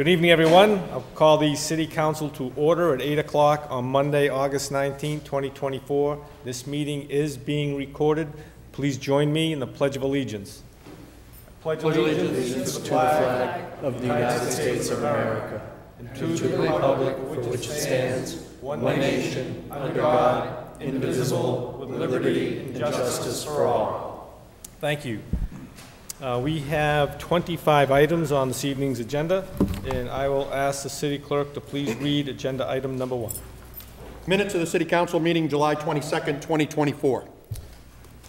Good evening, everyone. I'll call the City Council to order at 8 o'clock on Monday, August 19, 2024. This meeting is being recorded. Please join me in the Pledge of Allegiance. I pledge allegiance to the flag of the United States of America and to the republic for which it stands, one nation, under God, indivisible, with liberty and justice for all. Thank you. We have 25 items on this evening's agenda, and I will ask the City Clerk to please read agenda item number 1. Minutes of the City Council meeting July 22nd, 2024.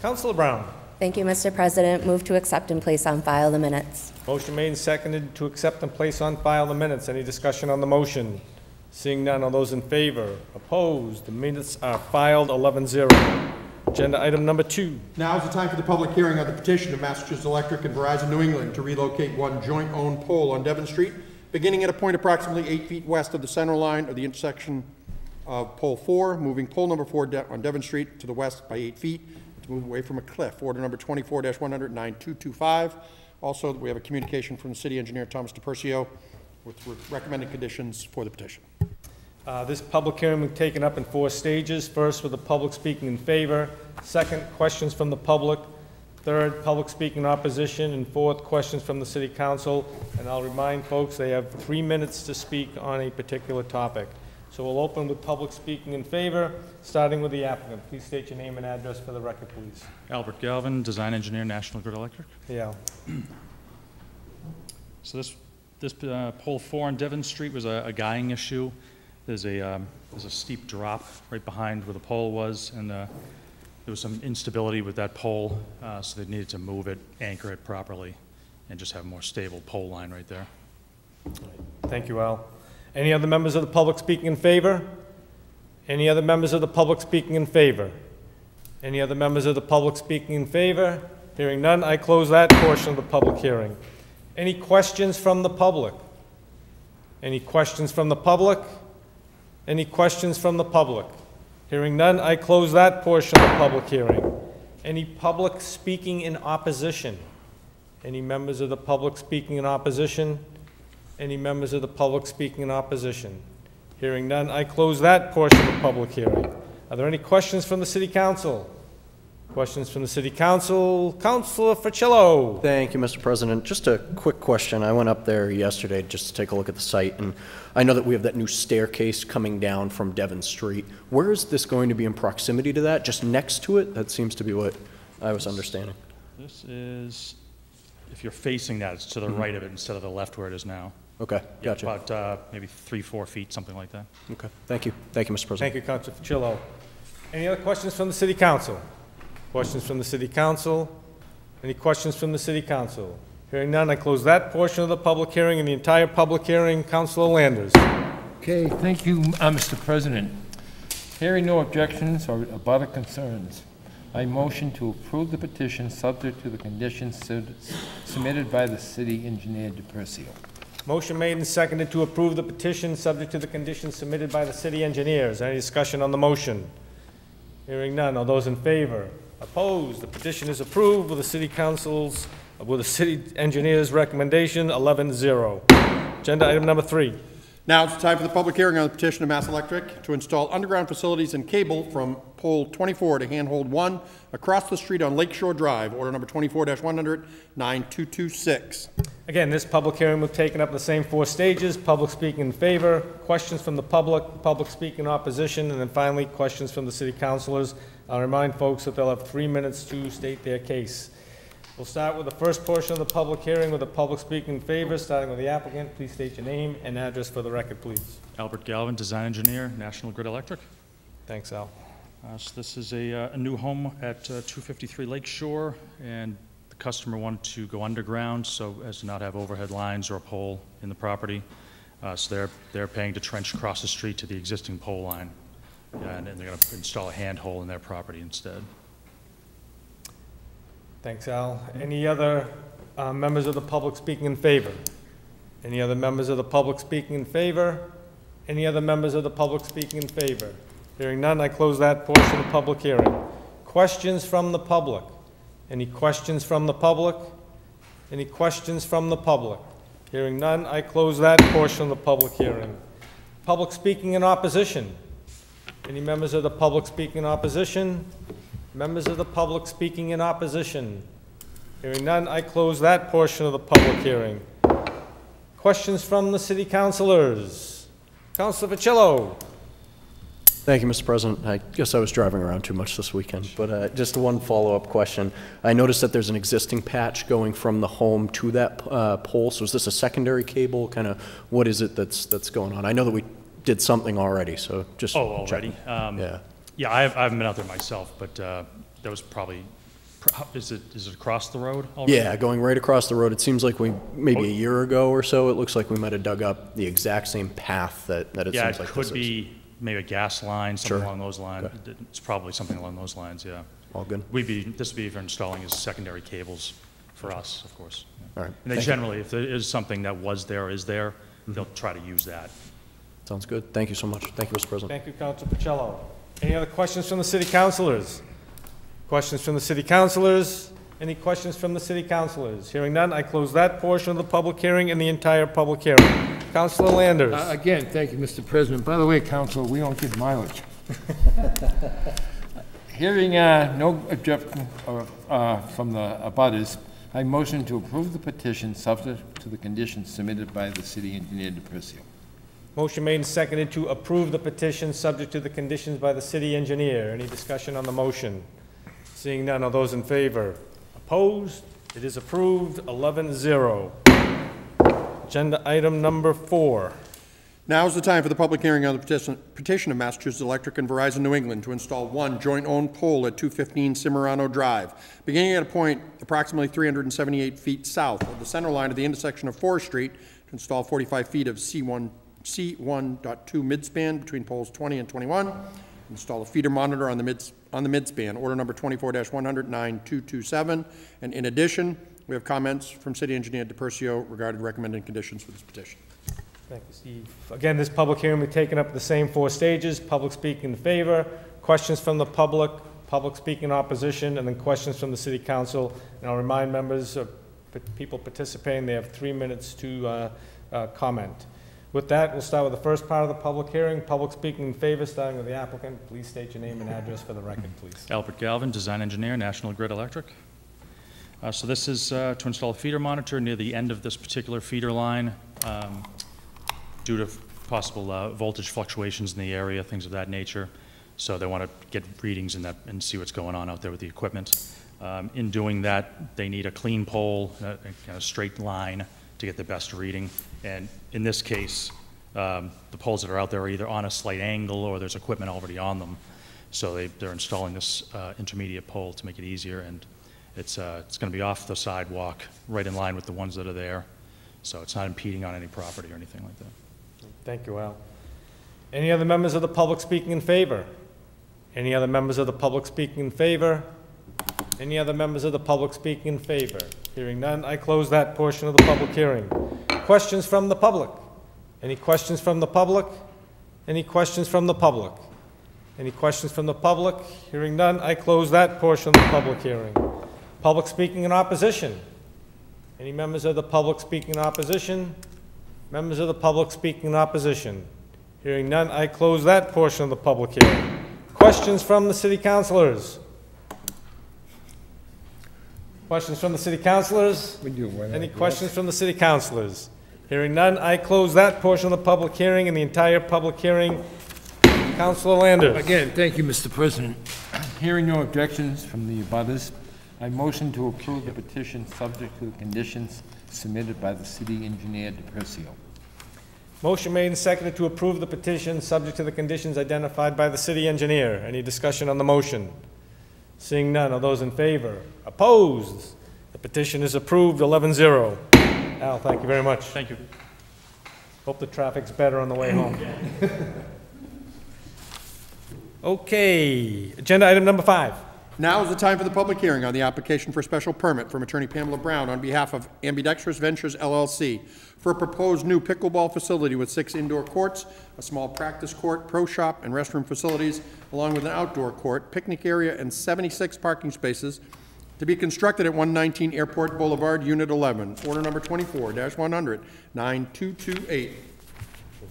Councilor Brown. Thank you, Mr. President. Move to accept and place on file the minutes. Motion made and seconded to accept and place on file the minutes. Any discussion on the motion? Seeing none, all those in favor? Opposed? The minutes are filed 11-0. Agenda item number 2. Now is the time for the public hearing on the petition of Massachusetts Electric and Verizon New England to relocate one joint-owned pole on Devon Street, beginning at a point approximately 8 feet west of the center line of the intersection of pole 4, moving pole number 4 on Devon Street to the west by 8 feet to move away from a cliff. Order number 24-100-9225. Also, we have a communication from the city engineer, Thomas DePercio, with recommended conditions for the petition. This public hearing will be taken up in 4 stages. First, with the public speaking in favor. Second, questions from the public. Third, public speaking in opposition. And fourth, questions from the City Council. And I'll remind folks they have 3 minutes to speak on a particular topic. So we'll open with public speaking in favor, starting with the applicant. Please state your name and address for the record, please. Albert Galvin, design engineer, National Grid Electric. Yeah. So this pole 4 on Devon Street was a guying issue. There's a steep drop right behind where the pole was, and there was some instability with that pole, so they needed to move it, anchor it properly, and just have a more stable pole line right there. Thank you, Al. Any other members of the public speaking in favor? Any other members of the public speaking in favor? Any other members of the public speaking in favor? Hearing none, I close that portion of the public hearing. Any questions from the public? Any questions from the public? Any questions from the public? Hearing none, I close that portion of the public hearing. Any public speaking in opposition? Any members of the public speaking in opposition? Any members of the public speaking in opposition? Hearing none, I close that portion of the public hearing. Are there any questions from the City Council? Questions from the City Council. Councilor Fricillo. Thank you, Mr. President. Just a quick question. I went up there yesterday just to take a look at the site, and I know that we have that new staircase coming down from Devon Street. Where is this going to be in proximity to that? Just next to it? That seems to be what I was understanding. This is, if you're facing that, it's to the right of it instead of the left where it is now. Okay, gotcha. Yeah, about maybe 3-4 feet, something like that. Okay, thank you. Thank you, Mr. President. Thank you, Councilor Fricillo. Any other questions from the City Council? Questions from the City Council? Any questions from the City Council? Hearing none, I close that portion of the public hearing and the entire public hearing. Councilor Landers. Okay, thank you, Mr. President. Hearing no objections or abutter concerns, I motion to approve the petition subject to the conditions submitted by the city engineer DePercio. Motion made and seconded to approve the petition subject to the conditions submitted by the city engineers. Any discussion on the motion? Hearing none. All those in favor? Opposed? The petition is approved with the city engineer's recommendation 11-0. Agenda item number 3. Now it's time for the public hearing on the petition of Mass Electric to install underground facilities and cable from pole 24 to handhold 1 across the street on Lakeshore Drive. Order number 24-100-9226. Again, this public hearing was taken up in the same 4 stages. Public speaking in favor, questions from the public speaking in opposition, and then finally questions from the city councilors. I'll remind folks that they'll have 3 minutes to state their case. We'll start with the first portion of the public hearing with the public speaking in favor, starting with the applicant. Please state your name and address for the record, please. Albert Galvin, design engineer, National Grid Electric. Thanks, Al. So this is a new home at 253 Lakeshore, and the customer wanted to go underground so as to not have overhead lines or a pole in the property. So they're paying to trench across the street to the existing pole line, and they're going to install a hand hole in their property instead. Thanks, Al. Any other members of the public speaking in favor? Any other members of the public speaking in favor? Any other members of the public speaking in favor? Hearing none, I close that portion of the public hearing. Questions from the public? Any questions from the public? Any questions from the public? Hearing none, I close that portion of the public hearing. Public speaking in opposition. Any members of the public speaking in opposition? Members of the public speaking in opposition? Hearing none, I close that portion of the public hearing. Questions from the city councilors? Councilor Ficillo. Thank you, Mr. President. I guess I was driving around too much this weekend, but just one follow-up question. I noticed that there's an existing patch going from the home to that pole, so is this a secondary cable? Kind of, what is it that's going on? I know that we did something already, so just Already? Yeah. Yeah, I haven't been out there myself, but that was probably, is it across the road already? Yeah, going right across the road. It seems like maybe a year ago or so, it looks like we might have dug up the exact same path that it seems like Yeah, this it is. could be maybe a gas line, something Sure. along those lines. Okay. It's probably something along those lines, yeah. All good? This would be for installing as secondary cables for us, of course. All right. And they Thank you. generally, if there is something that was there or is there, they'll try to use that. Sounds good. Thank you so much. Thank you, Mr. President. Thank you, Councilor Ficillo. Any other questions from the city councilors? Questions from the city councilors? Any questions from the city councilors? Hearing none, I close that portion of the public hearing and the entire public hearing. Councilor Landers. Again, thank you, Mr. President. By the way, Council, we don't get mileage. Hearing no objection from the abutters, I motion to approve the petition subject to the conditions submitted by the city engineer DePercio. Motion made and seconded to approve the petition subject to the conditions by the city engineer. Any discussion on the motion? Seeing none, all those in favor? Opposed? It is approved, 11-0. Agenda item number 4. Now is the time for the public hearing on the petition of Massachusetts Electric and Verizon New England to install one joint-owned pole at 215 Cimarano Drive, beginning at a point approximately 378 feet south of the center line of the intersection of Forest Street, to install 45 feet of C1.2 midspan between poles 20 and 21, install a feeder monitor on the midspan, order number 24-100-9227, and in addition, we have comments from City Engineer DePercio regarding recommended conditions for this petition. Thank you, Steve. Again, this public hearing will be taken up the same 4 stages. Public speaking in favor, questions from the public speaking in opposition, and then questions from the city council. And I'll remind members of people participating, they have 3 minutes to comment. With that, we'll start with the first part of the public hearing. Public speaking in favor, starting with the applicant. Please state your name and address for the record, please. Albert Galvin, Design Engineer, National Grid Electric. So this is to install a feeder monitor near the end of this particular feeder line due to possible voltage fluctuations in the area, things of that nature. So they want to get readings in that and see what's going on out there with the equipment. In doing that, they need a clean pole, a kind of straight line to get the best reading. And in this case, the poles that are out there are either on a slight angle or there's equipment already on them. So they're installing this intermediate pole to make it easier, and it's going to be off the sidewalk, right in line with the ones that are there. So it's not impeding on any property or anything like that. Thank you, Al. Any other members of the public speaking in favor? Any other members of the public speaking in favor? Any other members of the public speaking in favor? Hearing none, I close that portion of the public hearing. Questions from the public? Any questions from the public? Any questions from the public? Any questions from the public? Hearing none, I close that portion of the public hearing. Public speaking in opposition? Any members of the public speaking in opposition? Members of the public speaking in opposition? Hearing none, I close that portion of the public hearing. Questions from the city councilors? Questions from the city councilors? Any questions from the city councilors? Hearing none, I close that portion of the public hearing and the entire public hearing. Councilor Landers. Again, thank you, Mr. President. Hearing no objections from the abutters, I motion to approve the petition subject to the conditions submitted by the city engineer DePercio. Motion made and seconded to approve the petition subject to the conditions identified by the city engineer. Any discussion on the motion? Seeing none, are those in favor? Opposed? The petition is approved, 11-0. Al, thank you very much. Thank you. Hope the traffic's better on the way home. Okay, agenda item number 5. Now is the time for the public hearing on the application for special permit from Attorney Pamela Brown on behalf of Ambidextrous Ventures LLC for a proposed new pickleball facility with 6 indoor courts, a small practice court, pro shop, and restroom facilities, along with an outdoor court, picnic area, and 76 parking spaces to be constructed at 119 Airport Boulevard, Unit 11. Order number 24-100, 9228. You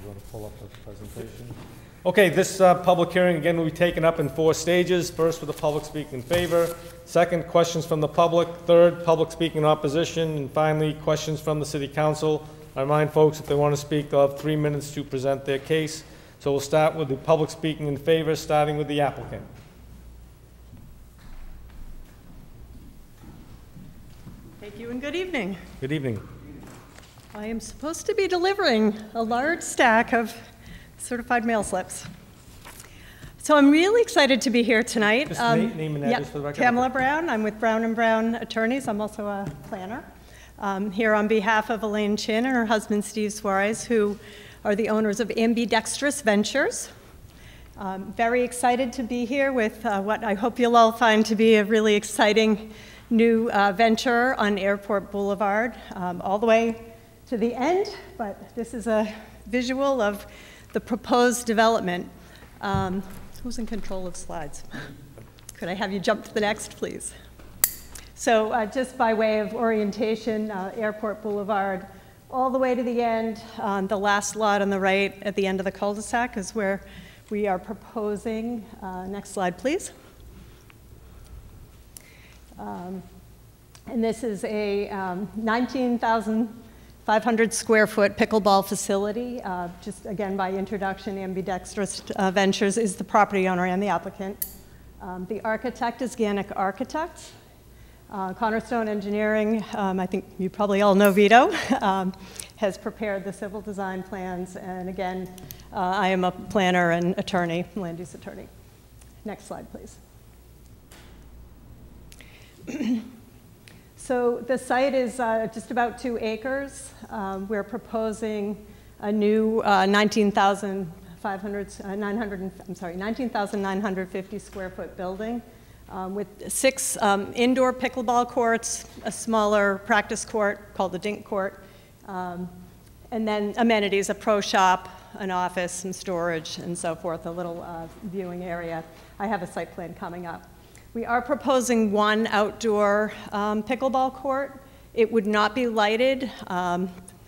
want to pull up the presentation? Okay, this public hearing, again, will be taken up in 4 stages. First, with the public speaking in favor. Second, questions from the public. Third, public speaking in opposition. And finally, questions from the city council. I remind folks, if they want to speak, they'll have 3 minutes to present their case. So we'll start with the public speaking in favor, starting with the applicant. Thank you and good evening. Good evening. I am supposed to be delivering a large stack of certified mail slips. So I'm really excited to be here tonight. Just name and address for the record. Pamela Brown. I'm with Brown & Brown Attorneys. I'm also a planner. Here on behalf of Elaine Chin and her husband Steve Suarez, who are the owners of Ambidextrous Ventures. Very excited to be here with what I hope you'll all find to be a really exciting new venture on Airport Boulevard, all the way to the end, but this is a visual of the proposed development. Who's in control of slides? Could I have you jump to the next, please? So just by way of orientation, Airport Boulevard, all the way to the end, the last lot on the right at the end of the cul-de-sac is where we are proposing, next slide, please. And this is a 19,500 square foot pickleball facility. Just again, by introduction, Ambidextrous Ventures is the property owner and the applicant. The architect is Gannick Architects. Cornerstone Engineering, I think you probably all know Vito, has prepared the civil design plans. And again, I am a planner and attorney, land use attorney. Next slide, please. So the site is just about 2 acres. We're proposing a new 19,950 square foot building with 6 indoor pickleball courts, a smaller practice court called the Dink Court, and then amenities, a pro shop, an office, some storage, and so forth, a little viewing area. I have a site plan coming up. We are proposing 1 outdoor pickleball court. It would not be lighted.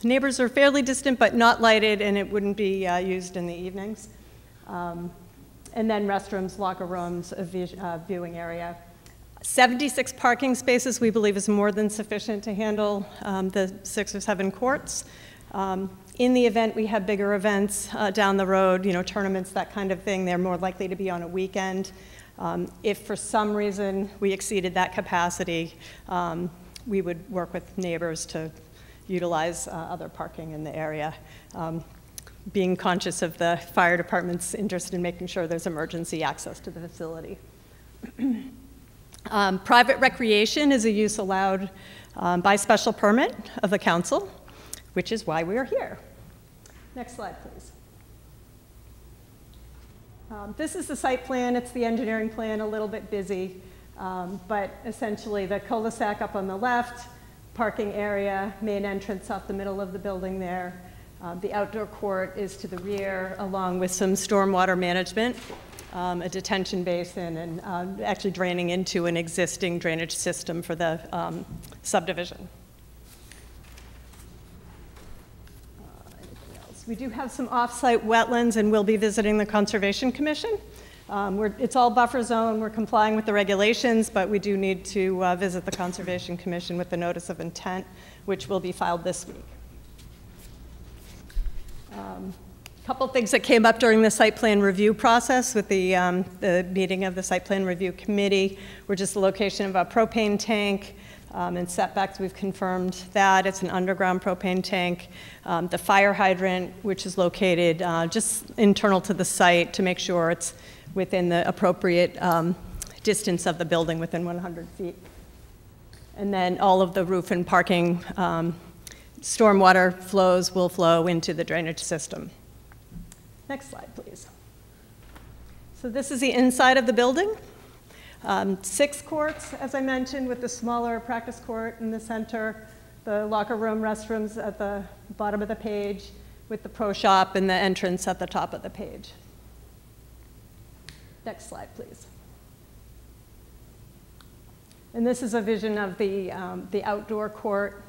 Neighbors are fairly distant, but not lighted, and it wouldn't be used in the evenings. And then restrooms, locker rooms, a viewing area. 76 parking spaces we believe is more than sufficient to handle the 6 or 7 courts. In the event we have bigger events down the road, you know, tournaments, that kind of thing, they're more likely to be on a weekend. If for some reason we exceeded that capacity, we would work with neighbors to utilize other parking in the area, being conscious of the fire department's interest in making sure there's emergency access to the facility. Private recreation is a use allowed by special permit of the council, which is why we are here. Next slide, please. This is the site plan. It's the engineering plan, a little bit busy, but essentially the cul-de-sac up on the left, parking area, main entrance off the middle of the building there. The outdoor court is to the rear, along with some stormwater management, a detention basin, and actually draining into an existing drainage system for the subdivision. We do have some off-site wetlands, and we'll be visiting the Conservation Commission. It's all buffer zone. We're complying with the regulations, but we do need to visit the Conservation Commission with the notice of intent, which will be filed this week. A couple things that came up during the site plan review process with the meeting of the Site Plan Review Committee were just the location of a propane tank, and setbacks. We've confirmed that. It's an underground propane tank. The fire hydrant, which is located just internal to the site to make sure it's within the appropriate distance of the building, within 100 feet. And then all of the roof and parking stormwater flows will flow into the drainage system. Next slide, please. So this is the inside of the building. 6 courts, as I mentioned, with the smaller practice court in the center, the locker room, restrooms at the bottom of the page, with the pro shop and the entrance at the top of the page. Next slide, please. And this is a vision of the outdoor court.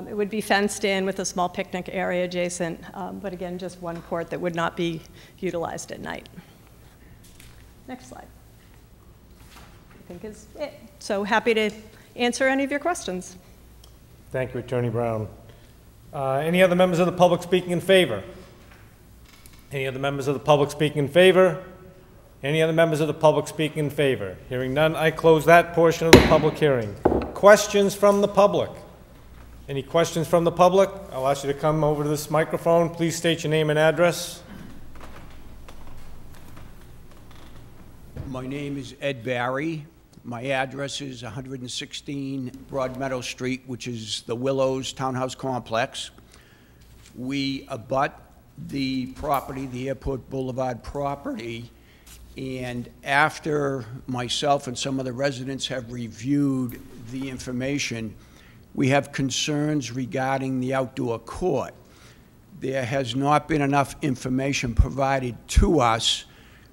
It would be fenced in with a small picnic area adjacent, but again, just one court that would not be utilized at night. Next slide. I think is it. So happy to answer any of your questions. Thank you, Attorney Brown. Any other members of the public speaking in favor? Any other members of the public speaking in favor? Any other members of the public speaking in favor? Hearing none, I close that portion of the public hearing. Questions from the public? Any questions from the public? I'll ask you to come over to this microphone. Please state your name and address. My name is Ed Barry. My address is 116 Broadmeadow Street, which is the Willows Townhouse Complex. We abut the property, the Airport Boulevard property, and after myself and some of the residents have reviewed the information, we have concerns regarding the outdoor court. There has not been enough information provided to us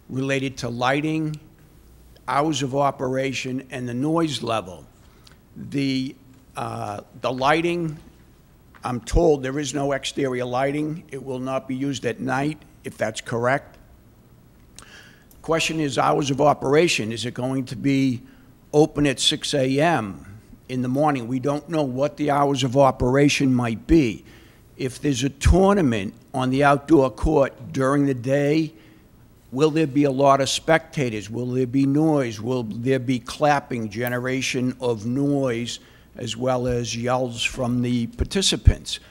related to lighting, hours of operation, and the noise level. The lighting, I'm told there is no exterior lighting. It will not be used at night, if that's correct. Question is hours of operation. Is it going to be open at 6 a.m. in the morning? We don't know what the hours of operation might be. If there's a tournament on the outdoor court during the day, will there be a lot of spectators? Will there be noise? Will there be clapping, generation of noise, as well as yells from the participants?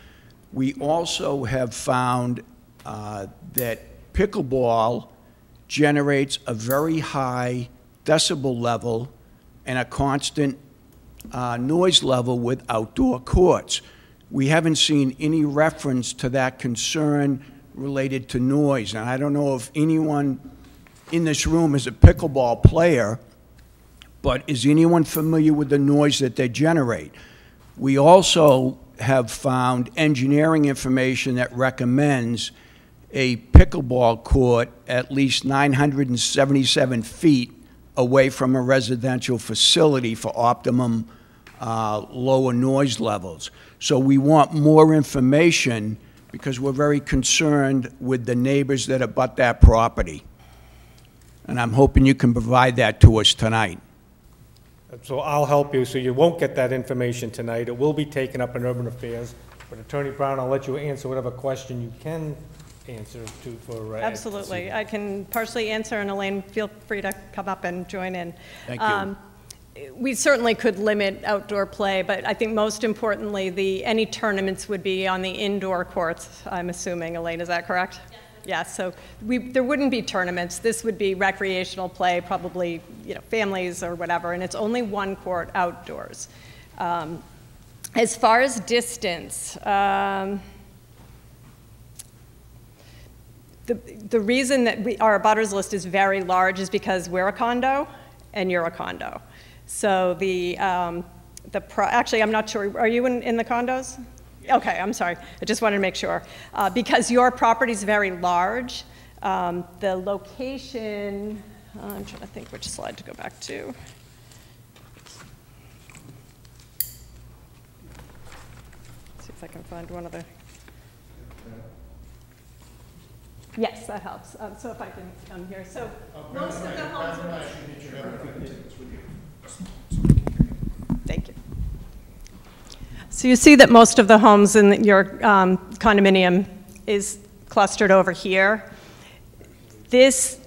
We also have found that pickleball generates a very high decibel level and a constant noise level with outdoor courts. We haven't seen any reference to that concern related to noise. And I don't know if anyone in this room is a pickleball player, but is anyone familiar with the noise that they generate? We also have found engineering information that recommends a pickleball court at least 977 feet away from a residential facility for optimum lower noise levels. So we want more information because we're very concerned with the neighbors that abut that property. And I'm hoping you can provide that to us tonight. So I'll help you, so you won't get that information tonight. It will be taken up in Urban Affairs. But Attorney Brown, I'll let you answer whatever question you can answer to for Absolutely. I can partially answer, and Elaine, feel free to come up and join in. Thank you. We certainly could limit outdoor play, but I think most importantly, any tournaments would be on the indoor courts, I'm assuming. Elaine, is that correct? Yes. Yeah, so there wouldn't be tournaments. This would be recreational play, probably families or whatever, and it's only one court outdoors. As far as distance, the reason that our abutters list is very large is because we're a condo and you're a condo. So actually, I'm not sure. Are you in the condos? Yes. Okay, I'm sorry. I just wanted to make sure. Because your property is very large, the location, I'm trying to think which slide to go back to. See if I can find one of the. Yes, that helps. So if I can come here. So most of the homes are... Thank you. So you see that most of the homes in your condominium is clustered over here. This...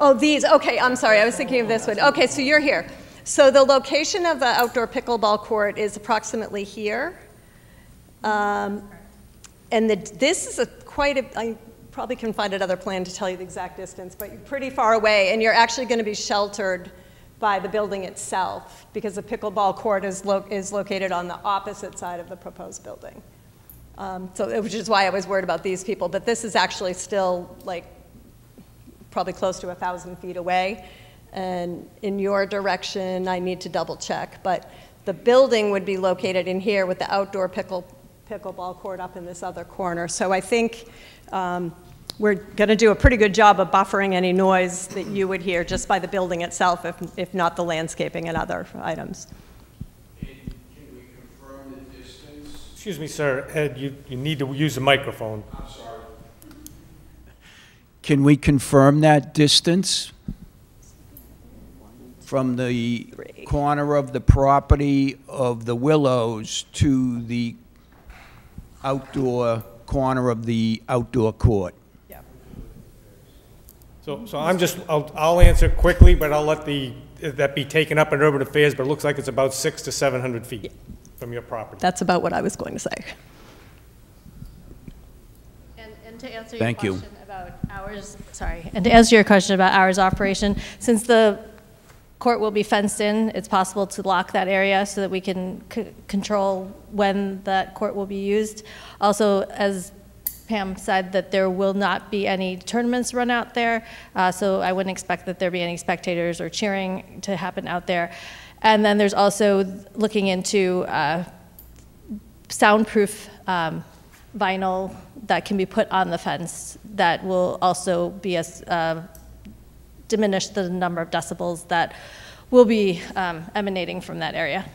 Oh, these. Okay, I'm sorry. I was thinking of this one. Okay, so you're here. So the location of the outdoor pickleball court is approximately here. And this is I probably can find another plan to tell you the exact distance, but you're pretty far away, and you're actually going to be sheltered by the building itself because the pickleball court is located on the opposite side of the proposed building. Which is why I was worried about these people, but this is actually still probably close to 1,000 feet away. And in your direction, I need to double check, but the building would be located in here with the outdoor pickleball court up in this other corner. So I think We're going to do a pretty good job of buffering any noise that you would hear just by the building itself, if not the landscaping and other items. And can we confirm the distance? Excuse me, sir, Ed, you need to use the microphone. I'm sorry. Can we confirm that distance from the corner of the property of the Willows to the outdoor corner of the outdoor court? Yeah. So I'll answer quickly, but I'll let that be taken up in urban affairs, but it looks like it's about 600 to 700 feet from your property. That's about what I was going to say. And to answer Thank your you. question about hours, and to answer your question about hours of operation, since the court will be fenced in, it's possible to lock that area so that we can control when that court will be used. Also, as Pam said, that there will not be any tournaments run out there, so I wouldn't expect that there be any spectators or cheering to happen out there. And then there's also looking into soundproof vinyl that can be put on the fence that will also be diminish the number of decibels that will be emanating from that area.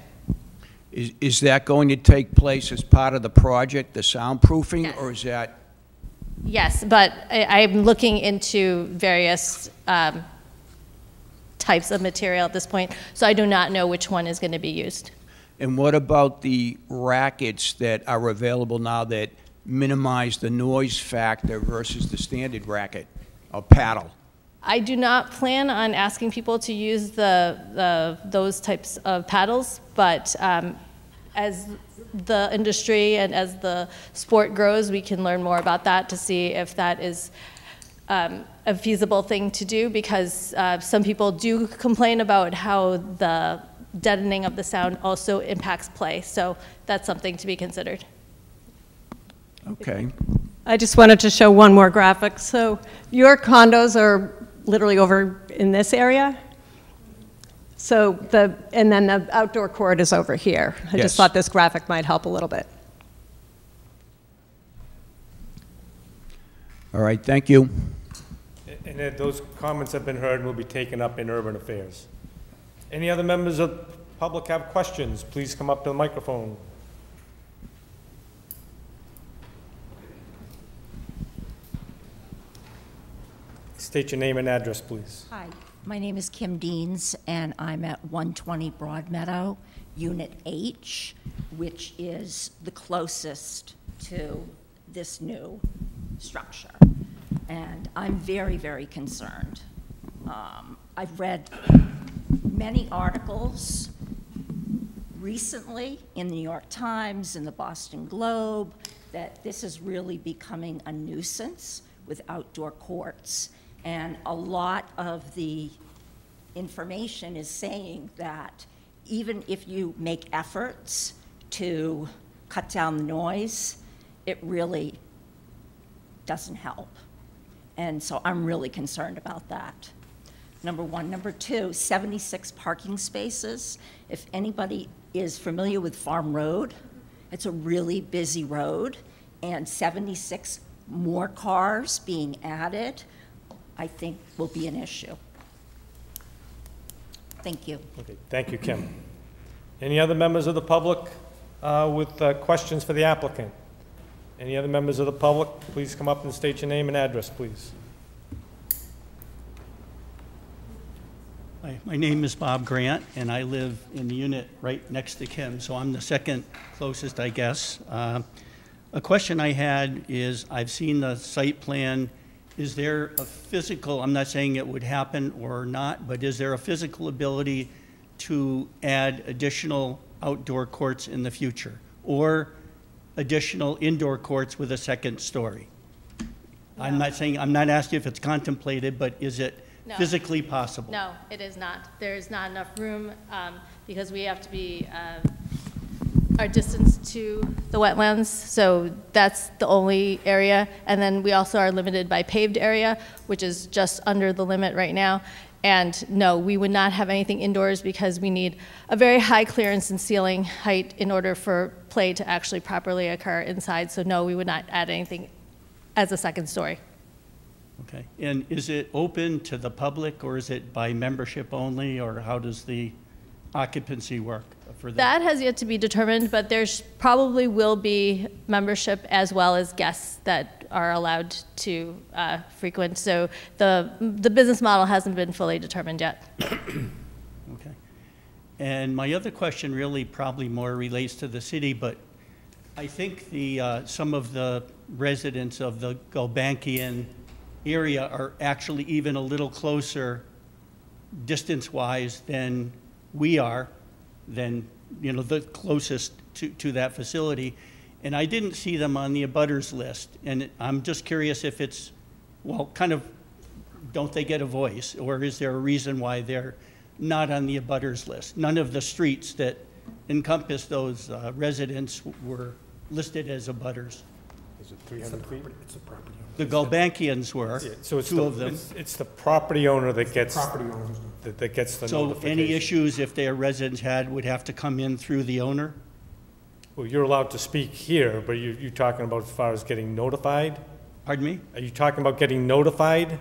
Is that going to take place as part of the project, the soundproofing, Yes. or is that? Yes, but I'm looking into various types of material at this point, so I do not know which one is going to be used. And what about the rackets that are available now that minimize the noise factor versus the standard racket or paddle? I do not plan on asking people to use those types of paddles, but as the industry and as the sport grows, we can learn more about that to see if that is a feasible thing to do, because some people do complain about how the deadening of the sound also impacts play. So that's something to be considered. Okay. I just wanted to show one more graphic. So your condos are literally over in this area. So and then the outdoor court is over here. I Yes. just thought this graphic might help a little bit. All right, thank you. And those comments have been heard and will be taken up in urban affairs. Any other members of the public have questions? Please come up to the microphone. State your name and address, please. Hi, my name is Kim Deans, and I'm at 120 Broadmeadow, Unit H, which is the closest to this new structure. And I'm very, very concerned. I've read many articles recently in the New York Times, in the Boston Globe, that this is really becoming a nuisance with outdoor courts. And a lot of the information is saying that even if you make efforts to cut down the noise, it really doesn't help. And so I'm really concerned about that. Number one. Number two, 76 parking spaces. If anybody is familiar with Farm Road, it's a really busy road, and 76 more cars being added, I think, will be an issue. Thank you. Okay, thank you, Kim. Any other members of the public with questions for the applicant? Any other members of the public? Please come up and state your name and address, please. Hi, my name is Bob Grant, and I live in the unit right next to Kim, so I'm the second closest, I guess. A question I had is, I've seen the site plan. Is there a physical, I'm not saying it would happen or not, but is there a physical ability to add additional outdoor courts in the future, or additional indoor courts with a second story? No. I'm not asking if it's contemplated, but is it physically possible? No, it is not. There's not enough room because we have to be our distance to the wetlands, so that's the only area. And then we also are limited by paved area, which is just under the limit right now. And no, we would not have anything indoors because we need a very high clearance and ceiling height in order for play to actually properly occur inside. So no, we would not add anything as a second story. Okay. And is it open to the public, or is it by membership only, or how does the occupancy work for that? That has yet to be determined, but there's probably will be membership as well as guests that are allowed to frequent. So the business model hasn't been fully determined yet. Okay. And my other question really probably more relates to the city, but I think some of the residents of the Gulbenkian area are actually even a little closer distance-wise than we are, than, you know, the closest to that facility. And I didn't see them on the abutters list. And I'm just curious if it's, well, kind of, don't they get a voice? Or is there a reason why they're not on the abutters list? None of the streets that encompass those residents were listed as abutters. Is it 300 feet? It's the property owner. The Gulbenkians were, Yeah, so it's two of them. It's the property owner that gets, Property owners. that gets the So notification. any issues, if their residents had, would have to come in through the owner? Well, you're allowed to speak here, but you're talking about as far as getting notified? Pardon me? Are you talking about getting notified?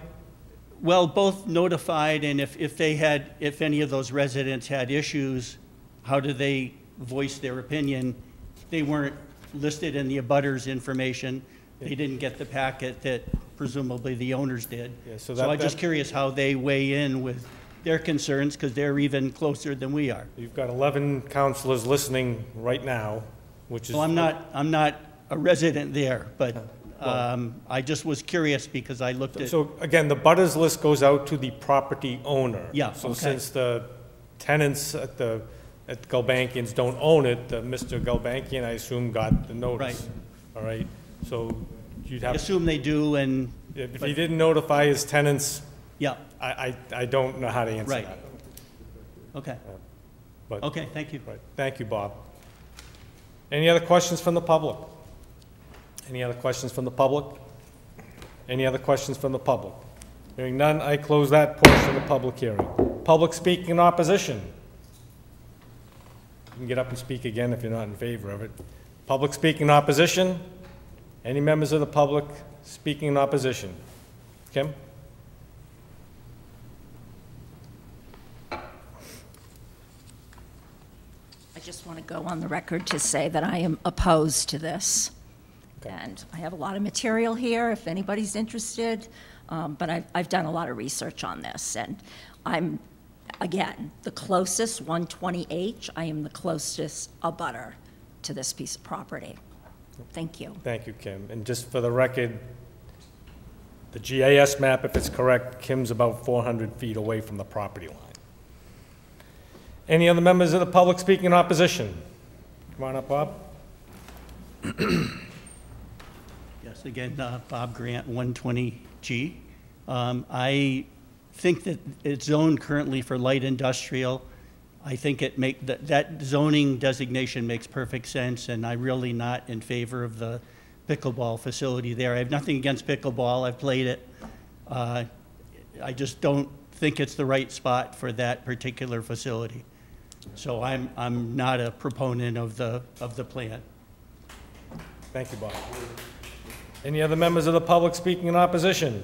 Well, both notified, and if any of those residents had issues, how do they voice their opinion? They weren't listed in the abutters information. They didn't get the packet that presumably the owners did. Yeah, so I'm that- just curious how they weigh in with their concerns, because they're even closer than we are. You've got 11 counselors listening right now, which is... Well, I'm not a resident there, but I just was curious because I looked at... So again, the butters list goes out to the property owner. Yeah, So okay. since the tenants at Gulbenkians don't own it, Mr. Gulbenkian, I assume, got the notice. Right. All right, so you'd I have, assume they do, and, if he didn't notify his tenants, yeah, I don't know how to answer Right. that. okay. But, Okay, thank you. right, thank you, Bob. Any other questions from the public? Any other questions from the public? Any other questions from the public? Hearing none, I close that portion of the public hearing. Public speaking in opposition. You can get up and speak again if you're not in favor of it. Public speaking in opposition. Any members of the public speaking in opposition? Kim? I just want to go on the record to say that I am opposed to this. Okay. And I have a lot of material here if anybody's interested, but I've done a lot of research on this. And I'm, again, the closest, 120H, I am the closest abutter to this piece of property. Thank you. Thank you, Kim. And just for the record, the GIS map, if it's correct, Kim's about 400 feet away from the property line. Any other members of the public speaking in opposition? Come on up, Bob. Yes, again, Bob Grant, 120G. I think that it's zoned currently for light industrial. I think that zoning designation makes perfect sense, and I'm really not in favor of the pickleball facility there. I have nothing against pickleball. I've played it. I just don't think it's the right spot for that particular facility. So I'm not a proponent of the plan. Thank you, Bob. Any other members of the public speaking in opposition?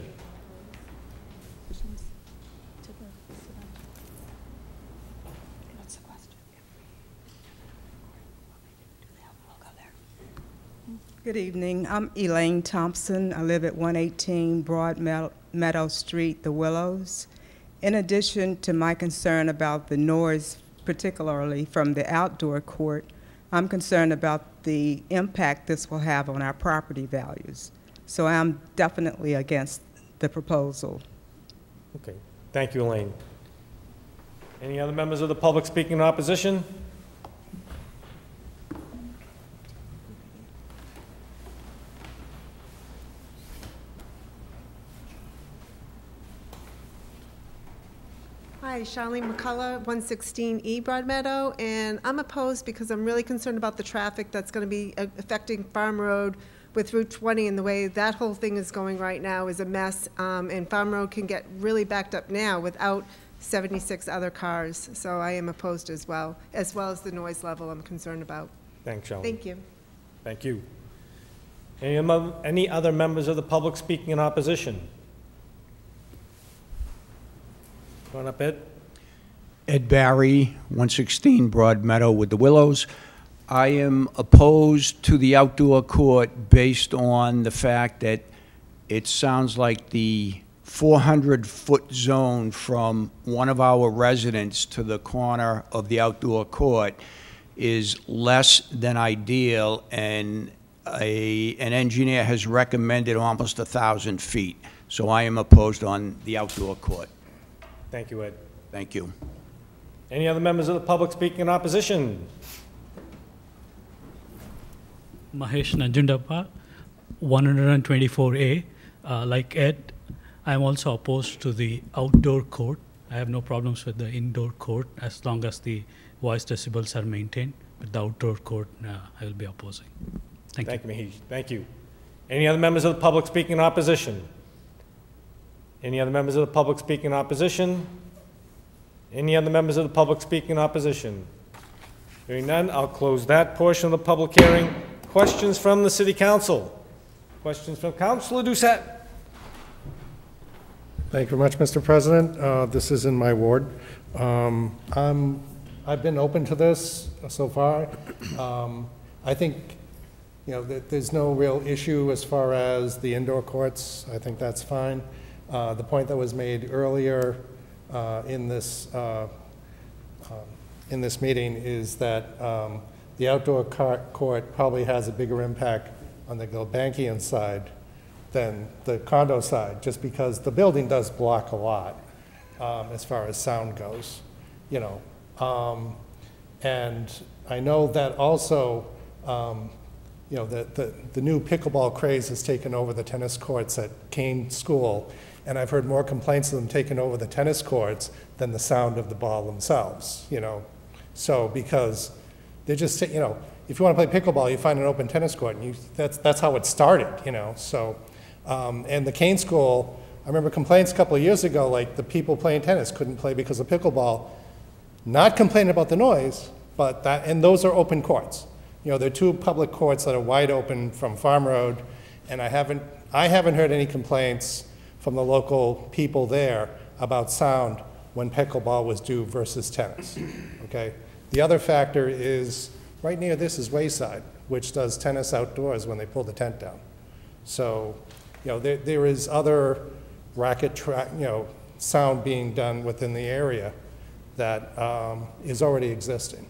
Good evening. I'm Elaine Thompson. I live at 118 Broad Meadow Street, The Willows. In addition to my concern about the noise, particularly from the outdoor court, I'm concerned about the impact this will have on our property values. So I'm definitely against the proposal. Okay, thank you, Elaine. Any other members of the public speaking in opposition? Hi, Charlene McCullough, 116E Broadmeadow, and I'm opposed because I'm really concerned about the traffic that's going to be affecting Farm Road with Route 20, and the way that whole thing is going right now is a mess, and Farm Road can get really backed up now without 76 other cars, so I am opposed as well as the noise level I'm concerned about. Thanks, Charlene. Thank you. Thank you. Any other members of the public speaking in opposition? Go on up, Ed. Ed Barry, 116 Broad Meadow with the Willows. I am opposed to the outdoor court based on the fact that it sounds like the 400-foot zone from one of our residents to the corner of the outdoor court is less than ideal, and an engineer has recommended almost 1,000 feet. So I am opposed on the outdoor court. Thank you, Ed. Thank you. Any other members of the public speaking in opposition? Mahesh Nanjundappa, 124A. Like Ed, I'm also opposed to the outdoor court. I have no problems with the indoor court as long as the voice decibels are maintained. But the outdoor court, I will be opposing. Thank you. Thank you, Mahesh. Thank you. Any other members of the public speaking in opposition? Any other members of the public speaking in opposition? Any other members of the public speaking in opposition? Hearing none, I'll close that portion of the public hearing. Questions from the City Council? Questions from Councilor Doucette? Thank you very much, Mr. President. This is in my ward. I've been open to this so far. I think, that there's no real issue as far as the indoor courts. I think that's fine. The point that was made earlier in this meeting is that the outdoor court probably has a bigger impact on the Gulbenkian side than the condo side, just because the building does block a lot as far as sound goes, and I know that also, the new pickleball craze has taken over the tennis courts at Kane School, and I've heard more complaints of them taking over the tennis courts than the sound of the ball themselves, So, because they're just, if you want to play pickleball, you find an open tennis court, and that's how it started, So, and the Kane School, I remember complaints a couple of years ago, like the people playing tennis couldn't play because of pickleball. Not complaining about the noise, but and those are open courts. There are two public courts that are wide open from Farm Road, and I haven't heard any complaints from the local people there about sound when pickleball was due versus tennis, okay? The other factor is, right near this is Wayside, which does tennis outdoors when they pull the tent down. So, there is other racket sound being done within the area that is already existing.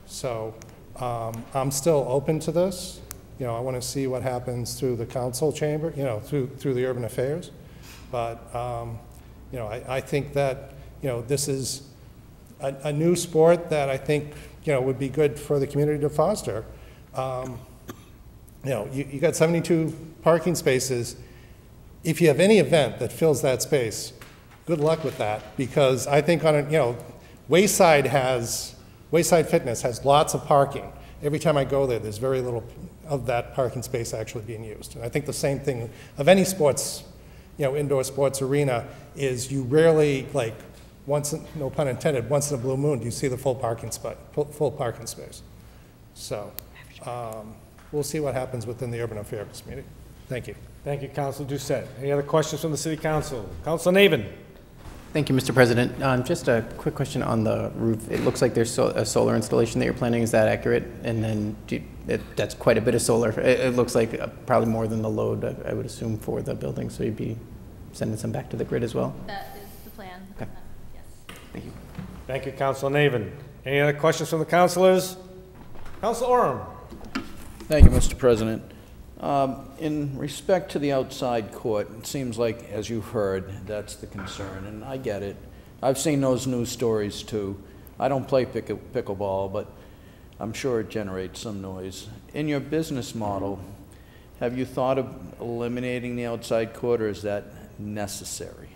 So I'm still open to this. I want to see what happens through the council chamber, through the urban affairs. But, I think that, this is a new sport that I think, would be good for the community to foster. You got 72 parking spaces. If you have any event that fills that space, good luck with that, because I think Wayside Fitness has lots of parking. Every time I go there, there's very little of that parking space actually being used. And I think the same thing of any sports, indoor sports arena, is you rarely, like, once, no pun intended, once in a blue moon, do you see the full parking space. So we'll see what happens within the urban affairs meeting. Thank you. Thank you, Councilor Doucette. Any other questions from the City Council? Councilor Navin. Thank you, Mr. President. Just a quick question on the roof. It looks like there's a solar installation that you're planning. Is that accurate? And then that's quite a bit of solar. It looks like probably more than the load, I would assume, for the building. So you'd be sending some back to the grid as well? That is the plan. Okay. Yes. Thank you. Thank you, Councilor Navin. Any other questions from the councilors? Councilor Oram. Thank you, Mr. President. In respect to the outside court, it seems like, as you've heard, that's the concern, and I get it. I've seen those news stories too. I don't play pickleball, but I'm sure it generates some noise. In your business model, have you thought of eliminating the outside court, or is that necessary?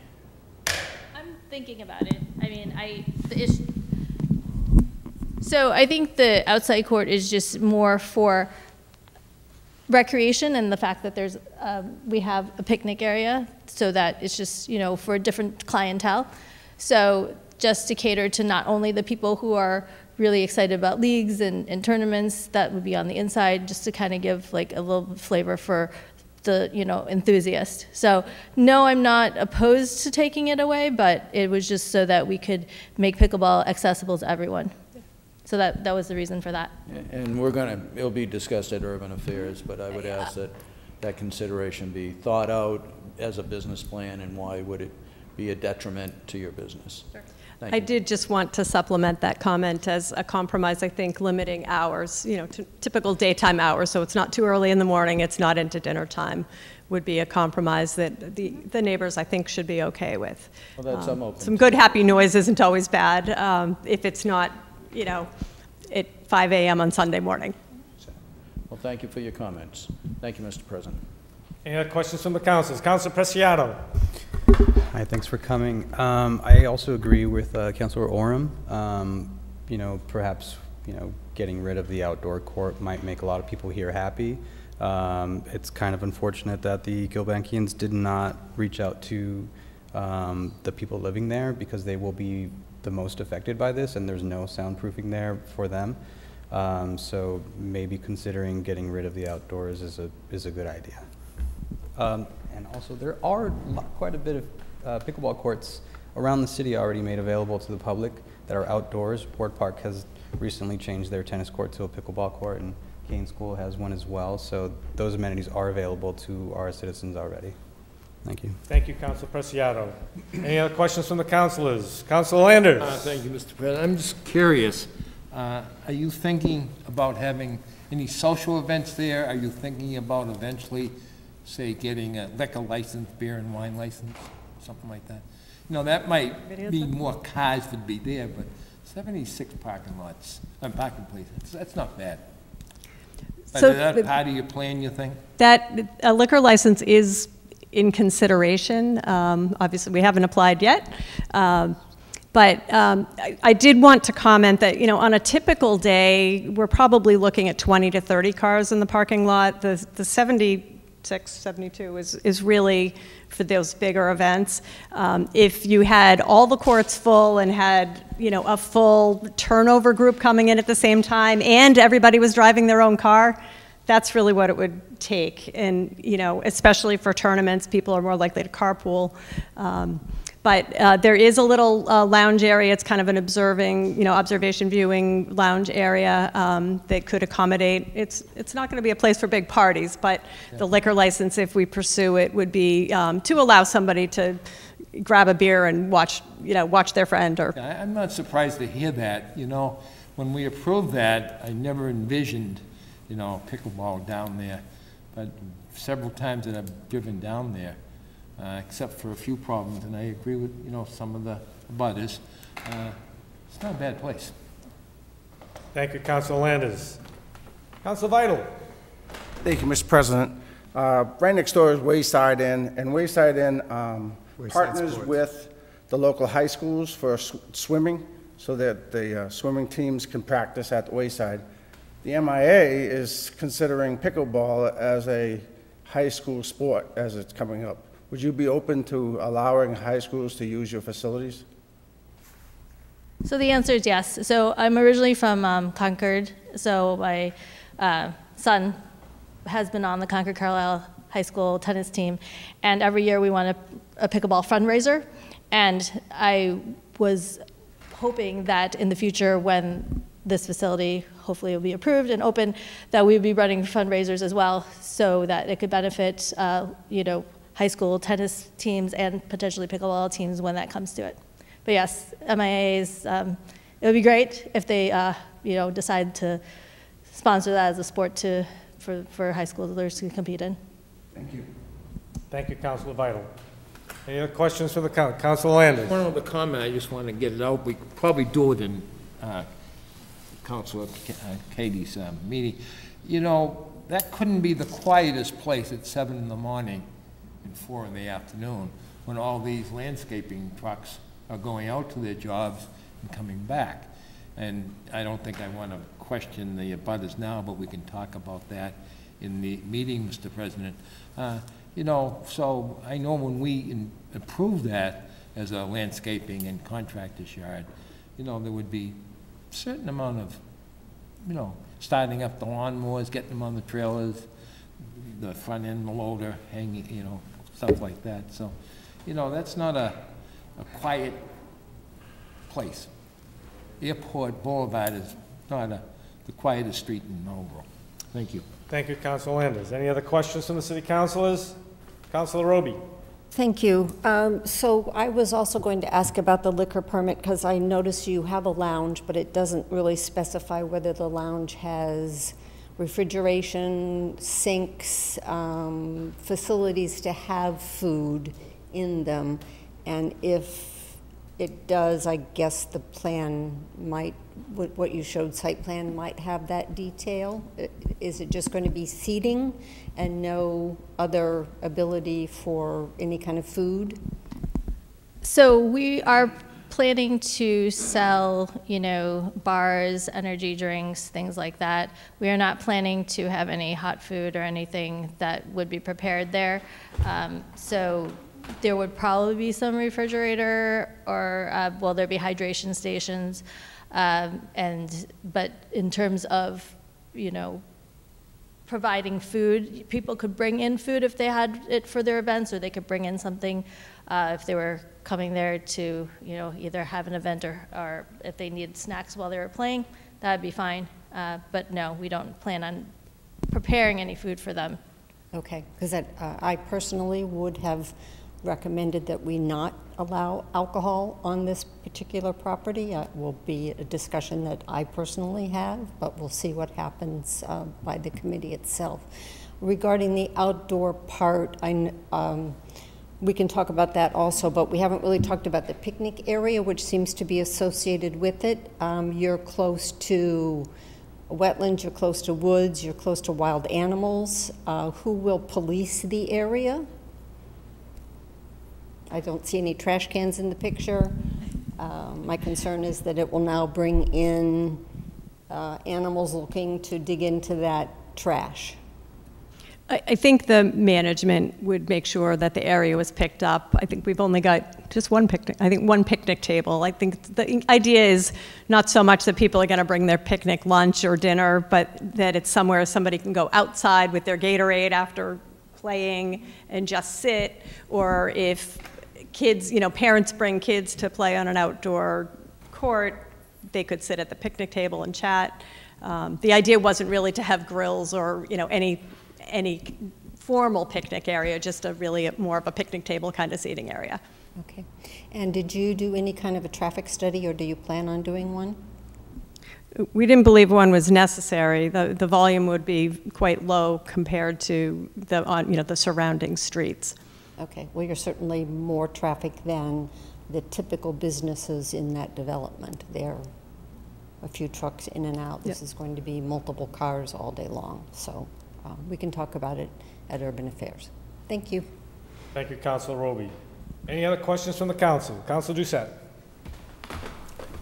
I'm thinking about it. I mean, so I think the outside court is just more for recreation, and the fact that there's we have a picnic area, so that it's just, for a different clientele. So just to cater to not only the people who are really excited about leagues and tournaments, that would be on the inside, just to kind of give like a little flavor for the, you know, enthusiast. So no, I'm not opposed to taking it away, but it was just so that we could make pickleball accessible to everyone. So that was the reason for that. And it'll be discussed at Urban Affairs, but I would ask that that consideration be thought out as a business plan, and why would it be a detriment to your business? Sure. I did just want to supplement that comment as a compromise. I think limiting hours, you know, to typical daytime hours, so it's not too early in the morning, it's not into dinner time, would be a compromise that the neighbors, I think, should be okay with. Well, that's open. Some good happy noise isn't always bad if it's not, you know, at 5 a.m. on Sunday morning. Well, thank you for your comments. Thank you, Mr. President. Any other questions from the councilors? Councilor Preciado. Hi, thanks for coming. I also agree with Councilor Oram. You know, perhaps, you know, getting rid of the outdoor court might make a lot of people here happy. It's kind of unfortunate that the Gilbankians did not reach out to the people living there, because they will be the most affected by this, and there's no soundproofing there for them. So maybe considering getting rid of the outdoors is a good idea. And also, there are quite a bit of pickleball courts around the city already made available to the public that are outdoors. Port Park has recently changed their tennis court to a pickleball court, and Kane School has one as well. So those amenities are available to our citizens already. Thank you. Thank you, Councilor Preciado. Any other questions from the councilors? Councilor Landers. Thank you, Mr. President. I'm just curious. Are you thinking about having any social events there? Are you thinking about eventually, say, getting a liquor license, beer and wine license, something like that? You know, that might be more cars to be there, but 76 parking lots, parking places, that's not bad. So is that part of your plan, you think? That a liquor license is in consideration. Obviously, we haven't applied yet. But I did want to comment that, you know, on a typical day, we're probably looking at 20 to 30 cars in the parking lot. The 76, 72 is really for those bigger events. If you had all the courts full and had, you know, a full turnover group coming in at the same time, and everybody was driving their own car, that's really what it would take. And, you know, especially for tournaments, people are more likely to carpool. But there is a little lounge area. It's kind of an observation viewing lounge area that could accommodate. It's not going to be a place for big parties, but the liquor license, if we pursue it, would be to allow somebody to grab a beer and watch their friend. Or I'm not surprised to hear that. You know, when we approved that, I never envisioned, you know, pickleball down there. But several times that I've driven down there, except for a few problems, and I agree with, you know, some of the abutters. It's not a bad place. Thank you, Councilor Landers. Councilor Vital. Thank you, Mr. President. Right next door is Wayside Inn, and Wayside Inn partners Sports with the local high schools for swimming, so that the swimming teams can practice at the Wayside. The MIA is considering pickleball as a high school sport as it's coming up. Would you be open to allowing high schools to use your facilities? So the answer is yes. So I'm originally from Concord. So my son has been on the Concord Carlisle High School tennis team. And every year we want a pickleball fundraiser. And I was hoping that in the future, when this facility hopefully will be approved and open, that we would be running fundraisers as well, so that it could benefit you know, high school tennis teams and potentially pickleball teams when that comes to it. But yes, MIAs, it would be great if they you know, decide to sponsor that as a sport for high schoolers to compete in. Thank you. Thank you, Councilor Vital. Any other questions for the council? Councilor Landers. One other comment, I just want to get it out. We could probably do it in Councilor Katie's meeting. You know, that couldn't be the quietest place at 7 in the morning and 4 in the afternoon when all these landscaping trucks are going out to their jobs and coming back. And I don't think I want to question the abutters now, but we can talk about that in the meeting, Mr. President. You know, so I know when we approve that as a landscaping and contractor's yard, you know, there would be certain amount of, starting up the lawnmowers, getting them on the trailers, the front end loader hanging, stuff like that. So, that's not a quiet place. Airport Boulevard is not the quietest street in Marlborough. Thank you. Thank you, Councilor Landers. Any other questions from the city councilors? Councilor Roby. Thank you. So I was also going to ask about the liquor permit because I notice you have a lounge, but it doesn't really specify whether the lounge has refrigeration, sinks, facilities to have food in them. And if it does, I guess the plan might, what you showed, site plan, might have that detail. Is it just going to be seating and no other ability for any kind of food? So we are planning to sell, bars, energy drinks, things like that. We are not planning to have any hot food or anything that would be prepared there. So there would probably be some refrigerator or, there'd be hydration stations. But in terms of, providing food, people could bring in food if they had it for their events, or they could bring in something if they were coming there to, either have an event or if they needed snacks while they were playing, that'd be fine. But no, we don't plan on preparing any food for them. Okay, because I personally would have recommended that we not allow alcohol on this particular property. It will be a discussion that I personally have, but we'll see what happens by the committee itself. Regarding the outdoor part, we can talk about that also, but we haven't really talked about the picnic area, which seems to be associated with it. You're close to wetlands, you're close to woods, you're close to wild animals. Who will police the area? I don't see any trash cans in the picture. My concern is that it will now bring in animals looking to dig into that trash. I think the management would make sure that the area was picked up. I think we've only got just one picnic table. I think the idea is not so much that people are going to bring their picnic lunch or dinner, but that it's somewhere somebody can go outside with their Gatorade after playing and just sit, or if kids, parents bring kids to play on an outdoor court, they could sit at the picnic table and chat. The idea wasn't really to have grills or, any formal picnic area, just really more of a picnic table kind of seating area. Okay. And did you do any kind of a traffic study, or do you plan on doing one? We didn't believe one was necessary. The volume would be quite low compared to the surrounding streets. Okay. Well, you're certainly more traffic than the typical businesses in that development. There are a few trucks in and out. This is going to be multiple cars all day long. So we can talk about it at Urban Affairs. Thank you. Thank you, Councilor Roby. Any other questions from the council? Councilor Doucette.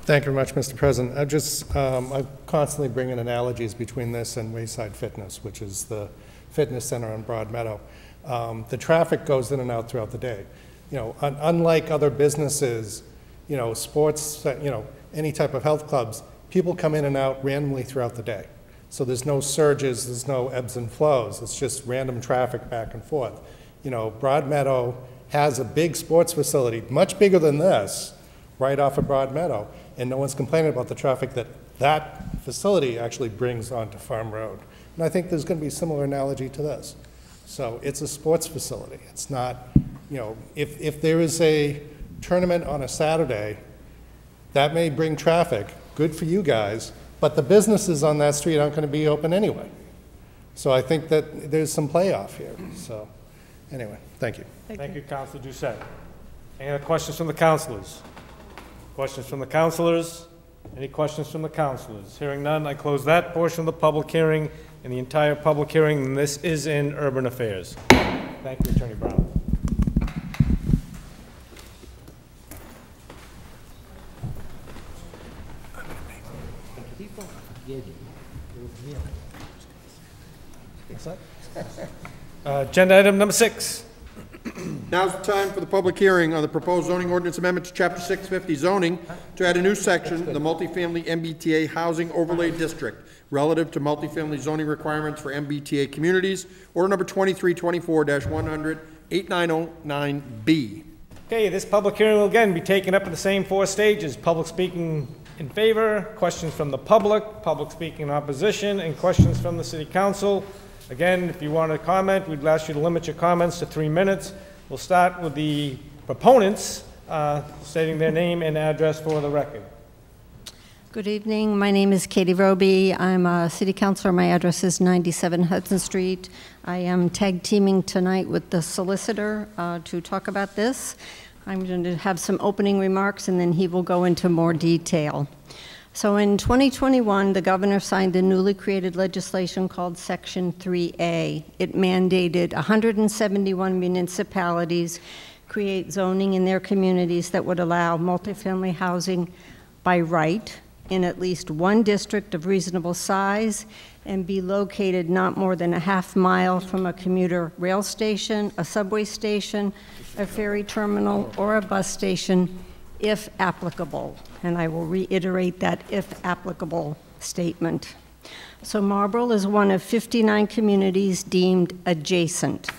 Thank you very much, Mr. President. I constantly bring in analogies between this and Wayside Fitness, which is the fitness center on Broad Meadow. The traffic goes in and out throughout the day. Unlike other businesses, sports, any type of health clubs, people come in and out randomly throughout the day. So there's no surges, there's no ebbs and flows. It's just random traffic back and forth. Broad Meadow has a big sports facility, much bigger than this, right off of Broad Meadow, and no one's complaining about the traffic that facility actually brings onto Farm Road. And I think there's going to be a similar analogy to this. So it's a sports facility. It's not, if there is a tournament on a Saturday, that may bring traffic, good for you guys, but the businesses on that street aren't going to be open anyway. So I think that there's some playoff here. So anyway, thank you. Thank you, Councilor Doucette. Any other questions from the councilors? Questions from the councilors? Any questions from the councilors? Hearing none, I close that portion of the public hearing and the entire public hearing, and this is in Urban Affairs. Thank you, Attorney Brown. Agenda item number 6. Now's the time for the public hearing on the proposed zoning ordinance amendment to Chapter 650 zoning to add a new section, the multifamily MBTA housing overlay district, relative to multifamily zoning requirements for MBTA communities. Order number 2324-100, 8909B. Okay, this public hearing will again be taken up in the same 4 stages. Public speaking in favor, questions from the public speaking in opposition, and questions from the city council. Again, if you want to comment, we'd ask you to limit your comments to 3 minutes. We'll start with the proponents stating their name and address for the record. Good evening. My name is Katie Roby. I'm a city councilor. My address is 97 Hudson Street. I am tag teaming tonight with the solicitor to talk about this. I'm going to have some opening remarks and then he will go into more detail. So in 2021, the governor signed the newly created legislation called Section 3A. It mandated 171 municipalities create zoning in their communities that would allow multifamily housing by right in at least one district of reasonable size and be located not more than a half mile from a commuter rail station, a subway station, a ferry terminal, or a bus station, if applicable. And I will reiterate that if applicable statement. So Marlborough is one of 59 communities deemed adjacent,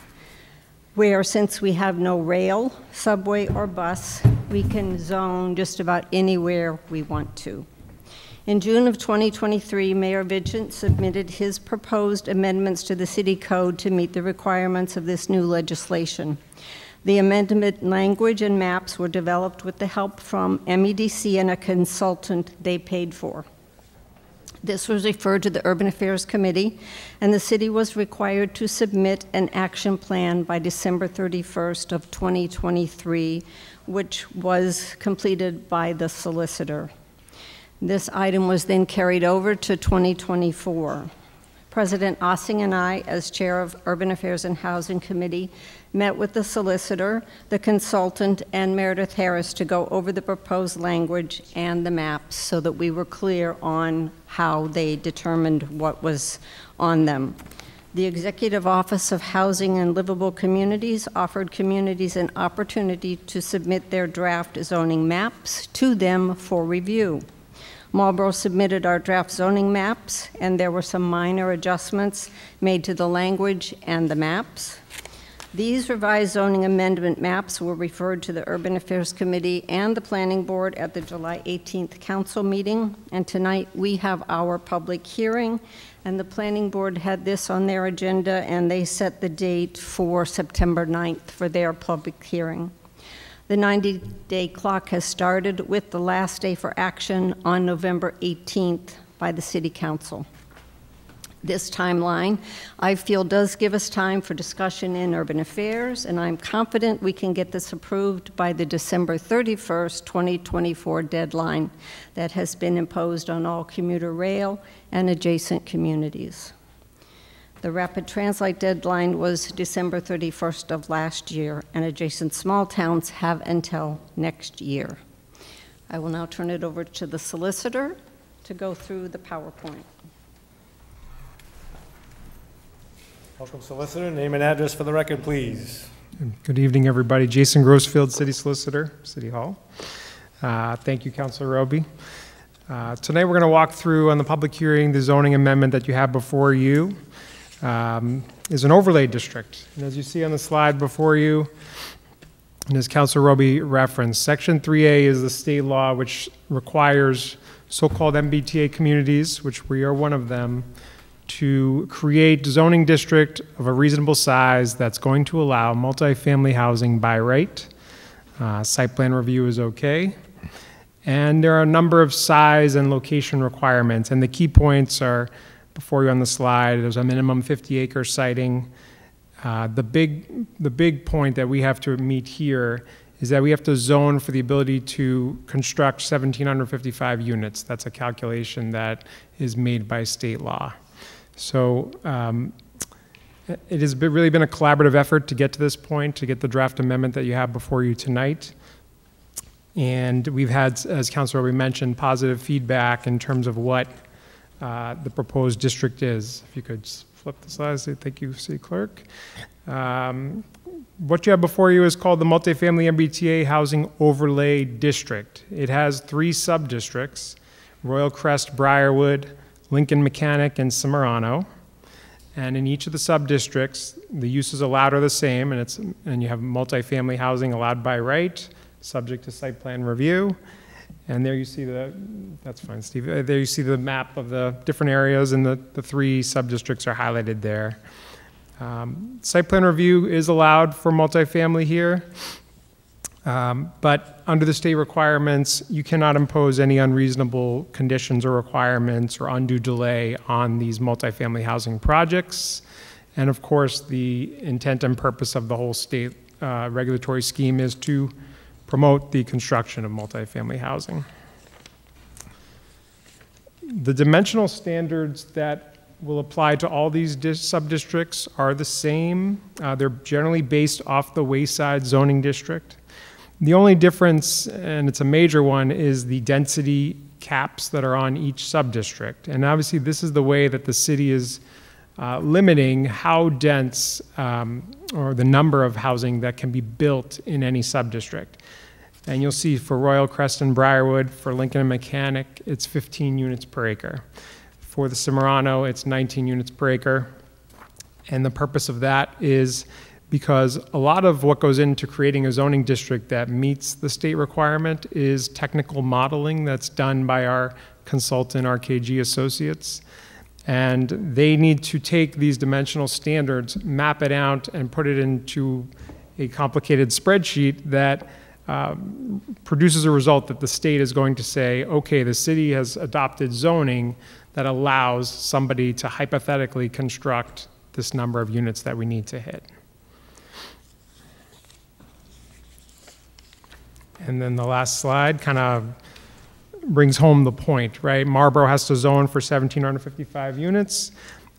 where since we have no rail, subway, or bus, we can zone just about anywhere we want to. In June of 2023, Mayor Vigent submitted his proposed amendments to the city code to meet the requirements of this new legislation. The amendment language and maps were developed with the help from MEDC and a consultant they paid for. This was referred to the Urban Affairs Committee, and the city was required to submit an action plan by December 31st of 2023, which was completed by the solicitor. This item was then carried over to 2024. President Ossing and I, as chair of Urban Affairs and Housing Committee, met with the solicitor, the consultant, and Meredith Harris to go over the proposed language and the maps so that we were clear on how they determined what was on them. The Executive Office of Housing and Livable Communities offered communities an opportunity to submit their draft zoning maps to them for review. Marlborough submitted our draft zoning maps, and there were some minor adjustments made to the language and the maps. These revised zoning amendment maps were referred to the Urban Affairs Committee and the Planning Board at the July 18th council meeting, and tonight we have our public hearing, and the Planning Board had this on their agenda, and they set the date for September 9th for their public hearing. The 90-day clock has started with the last day for action on November 18th by the City Council. This timeline, I feel, does give us time for discussion in Urban Affairs, and I'm confident we can get this approved by the December 31st, 2024 deadline that has been imposed on all commuter rail and adjacent communities. The rapid translate deadline was December 31st of last year, and adjacent small towns have until next year. I will now turn it over to the solicitor to go through the PowerPoint. Welcome, solicitor. Name and address for the record, please. Good evening, everybody. Jason Grossfield, City Solicitor, City Hall. Thank you, Councilor Roby. Tonight we're going to walk through on the public hearing the zoning amendment that you have before you. Is an overlay district. And as you see on the slide before you, and as Councilor Roby referenced, Section 3A is the state law which requires so-called MBTA communities, which we are one of them, to create zoning district of a reasonable size that's going to allow multifamily housing by right. Site plan review is okay. And there are a number of size and location requirements, and the key points are before you on the slide. There's a minimum 50-acre siting. The big point that we have to meet here is that we have to zone for the ability to construct 1,755 units. That's a calculation that is made by state law. So it has really been a collaborative effort to get to this point, to get the draft amendment that you have before you tonight. And we've had, as Councilor Roby mentioned, positive feedback in terms of what the proposed district is. If you could flip the slide, thank you, City Clerk. What you have before you is called the Multifamily MBTA Housing Overlay District. It has 3 sub-districts: Royal Crest, Briarwood, Lincoln Mechanic, and Cimarano. And in each of the sub-districts, the uses allowed are the same, and you have multifamily housing allowed by right, subject to site plan review. And there you see that's fine, Steve. There you see the map of the different areas, and the 3 sub-districts are highlighted there. Site plan review is allowed for multifamily here, but under the state requirements, you cannot impose any unreasonable conditions or requirements or undue delay on these multifamily housing projects. And of course, the intent and purpose of the whole state regulatory scheme is to promote the construction of multifamily housing. The dimensional standards that will apply to all these sub-districts are the same. They're generally based off the Wayside zoning district. The only difference, and it's a major one, is the density caps that are on each sub-district. And obviously this is the way that the city is limiting how dense or the number of housing that can be built in any sub-district. And you'll see for Royal Crest and Briarwood, for Lincoln and Mechanic, it's 15 units per acre. For the Cimarano, it's 19 units per acre. And the purpose of that is because a lot of what goes into creating a zoning district that meets the state requirement is technical modeling that's done by our consultant, RKG Associates. And they need to take these dimensional standards, map it out, and put it into a complicated spreadsheet that produces a result that the state is going to say, okay, the city has adopted zoning that allows somebody to hypothetically construct this number of units that we need to hit. And then the last slide kind of brings home the point, right? Marlborough has to zone for 1,755 units.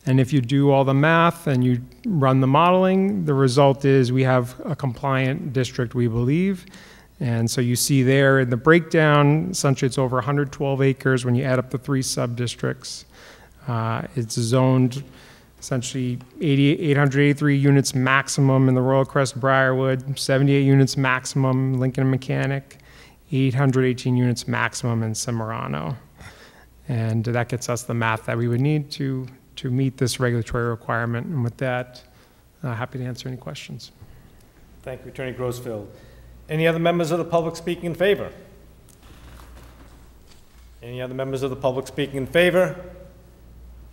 And if you do all the math and you run the modeling, the result is we have a compliant district, we believe. And so you see there in the breakdown, essentially it's over 112 acres when you add up the 3 sub-districts. It's zoned essentially 883 units maximum in the Royal Crest Briarwood, 78 units maximum Lincoln Mechanic, 818 units maximum in Cimarano. And that gets us the math that we would need to meet this regulatory requirement. And with that, happy to answer any questions. Thank you, Attorney Grossfield. Any other members of the public speaking in favor? Any other members of the public speaking in favor?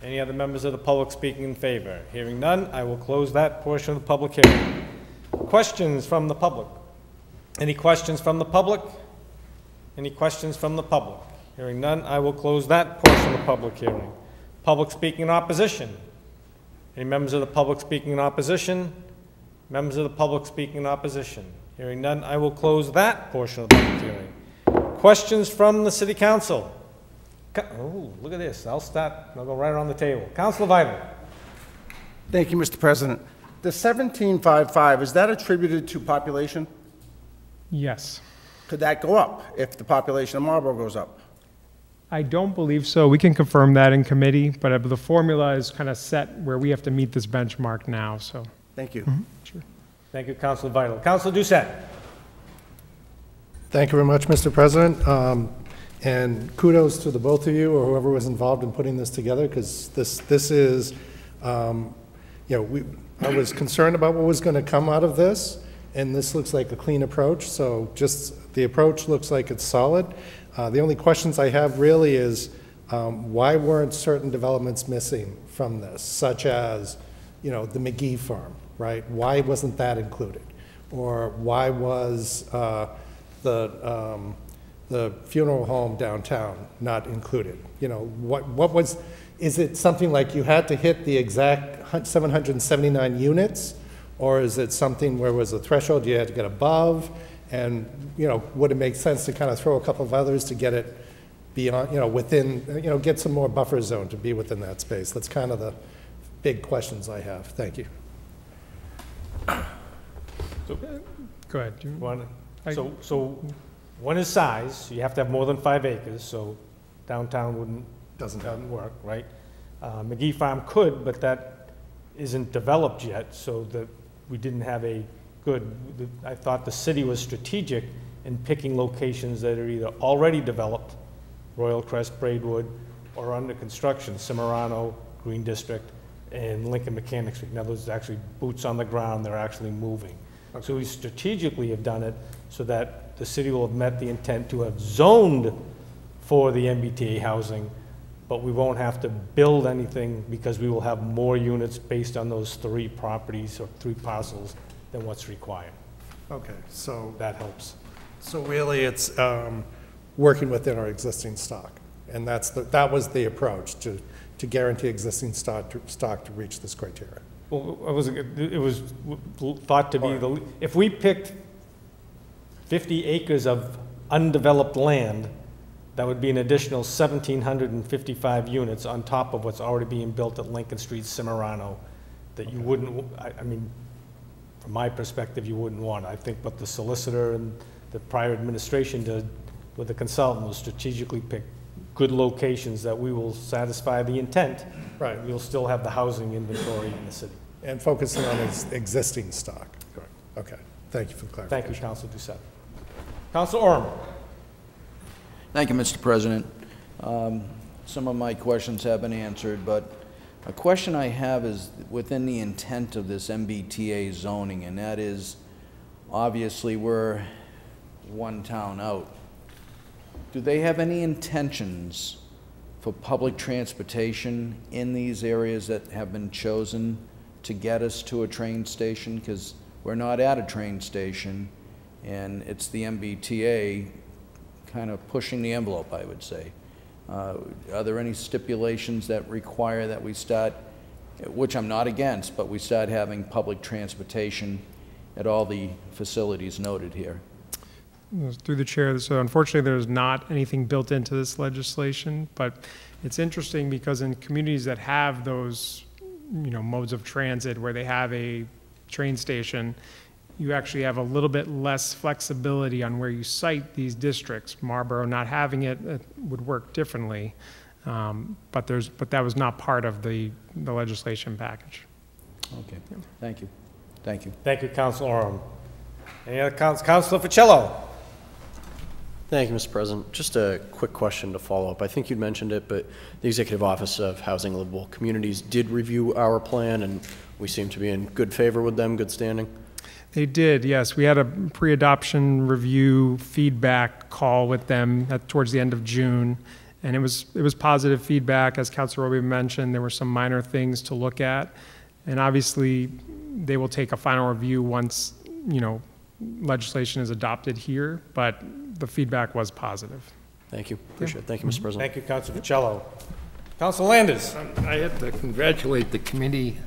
Any other members of the public speaking in favor? Hearing none, I will close that portion of the public hearing. Questions from the public? Any questions from the public? Any questions from the public? Hearing none, I will close that portion of the public hearing. Public speaking in opposition? Any members of the public speaking in opposition? Members of the public speaking in opposition? Hearing none, I will close that portion of the public hearing. Questions from the City Council? Oh, look at this. I'll go right around the table. Councilor Vital. Thank you, Mr. President. The 1755, is that attributed to population? Yes. Could that go up if the population of Marlborough goes up? I don't believe so. We can confirm that in committee, but the formula is kind of set where we have to meet this benchmark now, so. Thank you. Mm-hmm. Sure. Thank you, Councilor Vital. Councilor Doucette. Thank you very much, Mr. President. And kudos to the both of you or whoever was involved in putting this together, because this is, you know, I was concerned about what was going to come out of this, and this looks like a clean approach. So just the approach looks like it's solid. The only questions I have really is why weren't certain developments missing from this, such as, you know, the McGee farm, right? Why wasn't that included? Or why was the funeral home downtown not included? You know, what was, is it something like you had to hit the exact 779 units? Or is it something where was a threshold you had to get above? And, you know, would it make sense to kind of throw a couple of others to get it beyond, you know, within, you know, get some more buffer zone to be within that space? That's kind of the big questions I have. Thank you. So, go ahead. So one is size. You have to have more than 5 acres, so downtown doesn't work, right? McGee Farm could, but that isn't developed yet, so that we didn't have a good. I thought the city was strategic in picking locations that are either already developed, Royal Crest, Braidwood, or under construction, Cimarano, Green District, and Lincoln Mechanic Street. Now, those are actually boots on the ground, they're actually moving. Okay. So we strategically have done it so that the city will have met the intent to have zoned for the MBTA housing, but we won't have to build anything because we will have more units based on those 3 properties or 3 parcels than what's required. Okay, so that helps. So really, it's working within our existing stock, and that was the approach to guarantee existing stock to reach this criteria. Well, it was thought to be if we picked 50 acres of undeveloped land, that would be an additional 1,755 units on top of what's already being built at Lincoln Street, Cimarano, that you wouldn't, I mean, from my perspective, you wouldn't want. I think what the solicitor and the prior administration did with the consultant was strategically pick good locations that we will satisfy the intent. Right. We'll still have the housing inventory in the city. And focusing on existing stock. Correct. Okay. Thank you for the clarification. Thank you, Councilor Doucette. Councilor Orm. Thank you, Mr. President. Some of my questions have been answered, but a question I have is within the intent of this MBTA zoning, and that is, obviously, we're one town out. Do they have any intentions for public transportation in these areas that have been chosen to get us to a train station? Because we're not at a train station, and it's the MBTA kind of pushing the envelope, I would say. Are there any stipulations that require that we start, which I'm not against, but we start having public transportation at all the facilities noted here? Through the chair, so unfortunately there's not anything built into this legislation, but it's interesting because in communities that have those, modes of transit where they have a train station, you actually have a little bit less flexibility on where you site these districts. Marlborough not having it would work differently, but that was not part of the legislation package. Okay, thank you. Thank you. Thank you, Councilor Orm. Any other Councilor Fichello? Thank you, Mr. President. Just a quick question to follow up. I think you'd mentioned it, but the Executive Office of Housing and Livable Communities did review our plan, and we seem to be in good favor with them, good standing. They did, yes. We had a pre-adoption review feedback call with them towards the end of June, and it was positive feedback. As Councilor Roby mentioned, there were some minor things to look at, and obviously they will take a final review once legislation is adopted here, but the feedback was positive. Thank you. Appreciate it. Thank you, Mr. President. Thank you, Councilor Fichello. Councilor Landers. I have to congratulate the committee,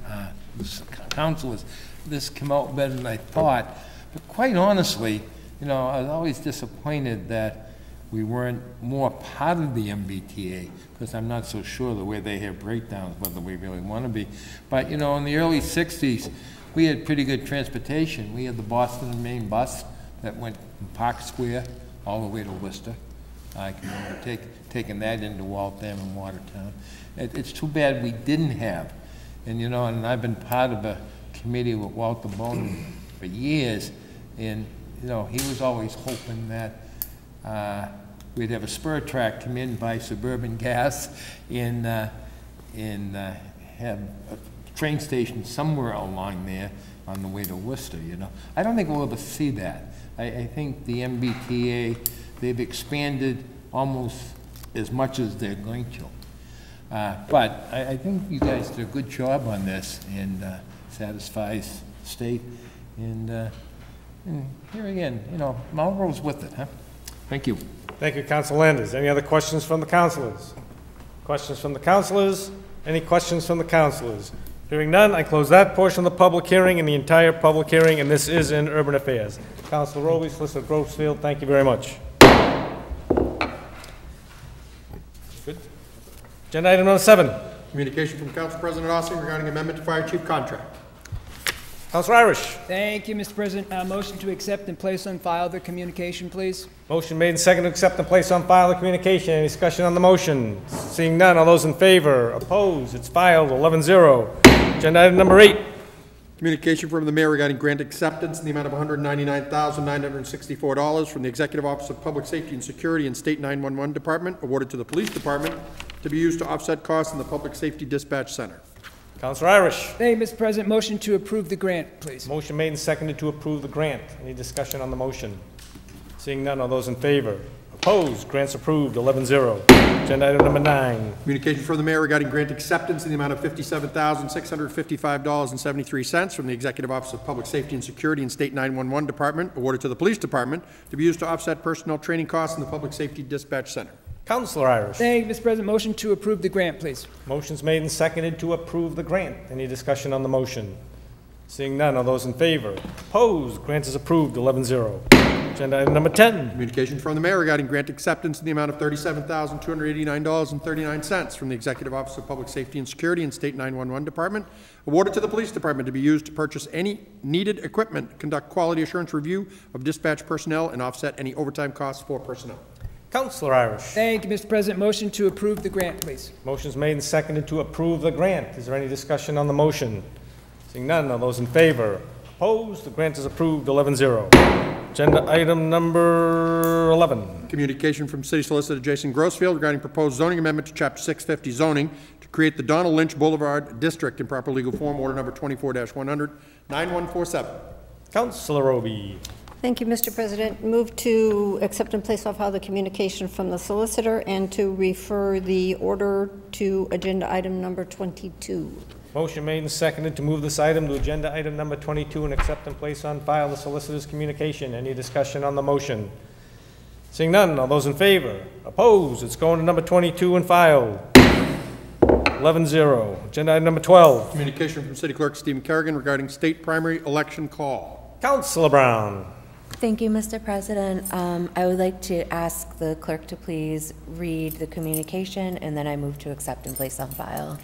councilors. This came out better than I thought. But quite honestly, I was always disappointed that we weren't more part of the MBTA, because I'm not so sure the way they have breakdowns whether we really want to be. But in the early 60s, we had pretty good transportation. We had the Boston and Maine bus that went from Park Square all the way to Worcester. I can remember taking that into Waltham and Watertown. It's too bad we didn't have. And and I've been part of a committee with Walter Bowman for years, and he was always hoping that we'd have a spur track come in by Suburban Gas and have a train station somewhere along there on the way to Worcester. I don't think we'll ever see that. I think the MBTA, they've expanded almost as much as they're going to. But I think you guys did a good job on this, and satisfies the state. And here again, Marlborough's with it, huh? Thank you. Thank you, Councilor Landers. Any other questions from the councilors? Questions from the councilors? Any questions from the councilors? Hearing none, I close that portion of the public hearing and the entire public hearing, and this is in Urban Affairs. Councilor Roby, Solicitor Grossfield, thank you very much. Good. Agenda item number 7. Communication from Council President Austin regarding amendment to Fire Chief contract. Councilor Irish. Thank you, Mr. President. Motion to accept and place on file the communication, please. Motion made and seconded to accept and place on file the communication. Any discussion on the motion? Seeing none, all those in favor? Opposed? It's filed 11-0. Agenda item number 8. Communication from the mayor regarding grant acceptance in the amount of $199,964 from the Executive Office of Public Safety and Security and State 911 Department, awarded to the Police Department to be used to offset costs in the Public Safety Dispatch Center. Councilor Irish. Thank you, Mr. President. Motion to approve the grant, please. Motion made and seconded to approve the grant. Any discussion on the motion? Seeing none, all those in favor? Opposed? Grants approved, 11-0. Agenda item number 9. Communication from the mayor regarding grant acceptance in the amount of $57,655.73 from the Executive Office of Public Safety and Security and State 911 Department, awarded to the Police Department to be used to offset personnel training costs in the Public Safety Dispatch Center. Councilor Irish. Thank you, Mr. President. Motion to approve the grant, please. Motion's made and seconded to approve the grant. Any discussion on the motion? Seeing none, all those in favor? Opposed? Grant is approved, 11-0. Agenda item number 10. Communication from the mayor regarding grant acceptance in the amount of $37,289.39 from the Executive Office of Public Safety and Security and State 911 Department, awarded to the Police Department to be used to purchase any needed equipment, conduct quality assurance review of dispatch personnel, and offset any overtime costs for personnel. Councilor Irish. Thank you, Mr. President. Motion to approve the grant, please. Motion's made and seconded to approve the grant. Is there any discussion on the motion? Seeing none, all those in favor? Opposed? The grant is approved, 11-0. Agenda item number 11. Communication from City Solicitor Jason Grossfield regarding proposed zoning amendment to Chapter 650 zoning to create the Donald Lynch Boulevard District in proper legal form, order number 24-100, 9147. Councilor Roby. Thank you, Mr. President. Move to accept and place off file the communication from the solicitor and to refer the order to agenda item number 22. Motion made and seconded to move this item to agenda item number 22 and accept and place on file the solicitor's communication. Any discussion on the motion? Seeing none, all those in favor? Opposed? It's going to number 22 and filed. 11-0. Agenda item number 12. Communication from City Clerk Stephen Kerrigan regarding state primary election call. Councilor Brown. Thank you, Mr. President. I would like to ask the clerk to please read the communication, and then I move to accept and place on file.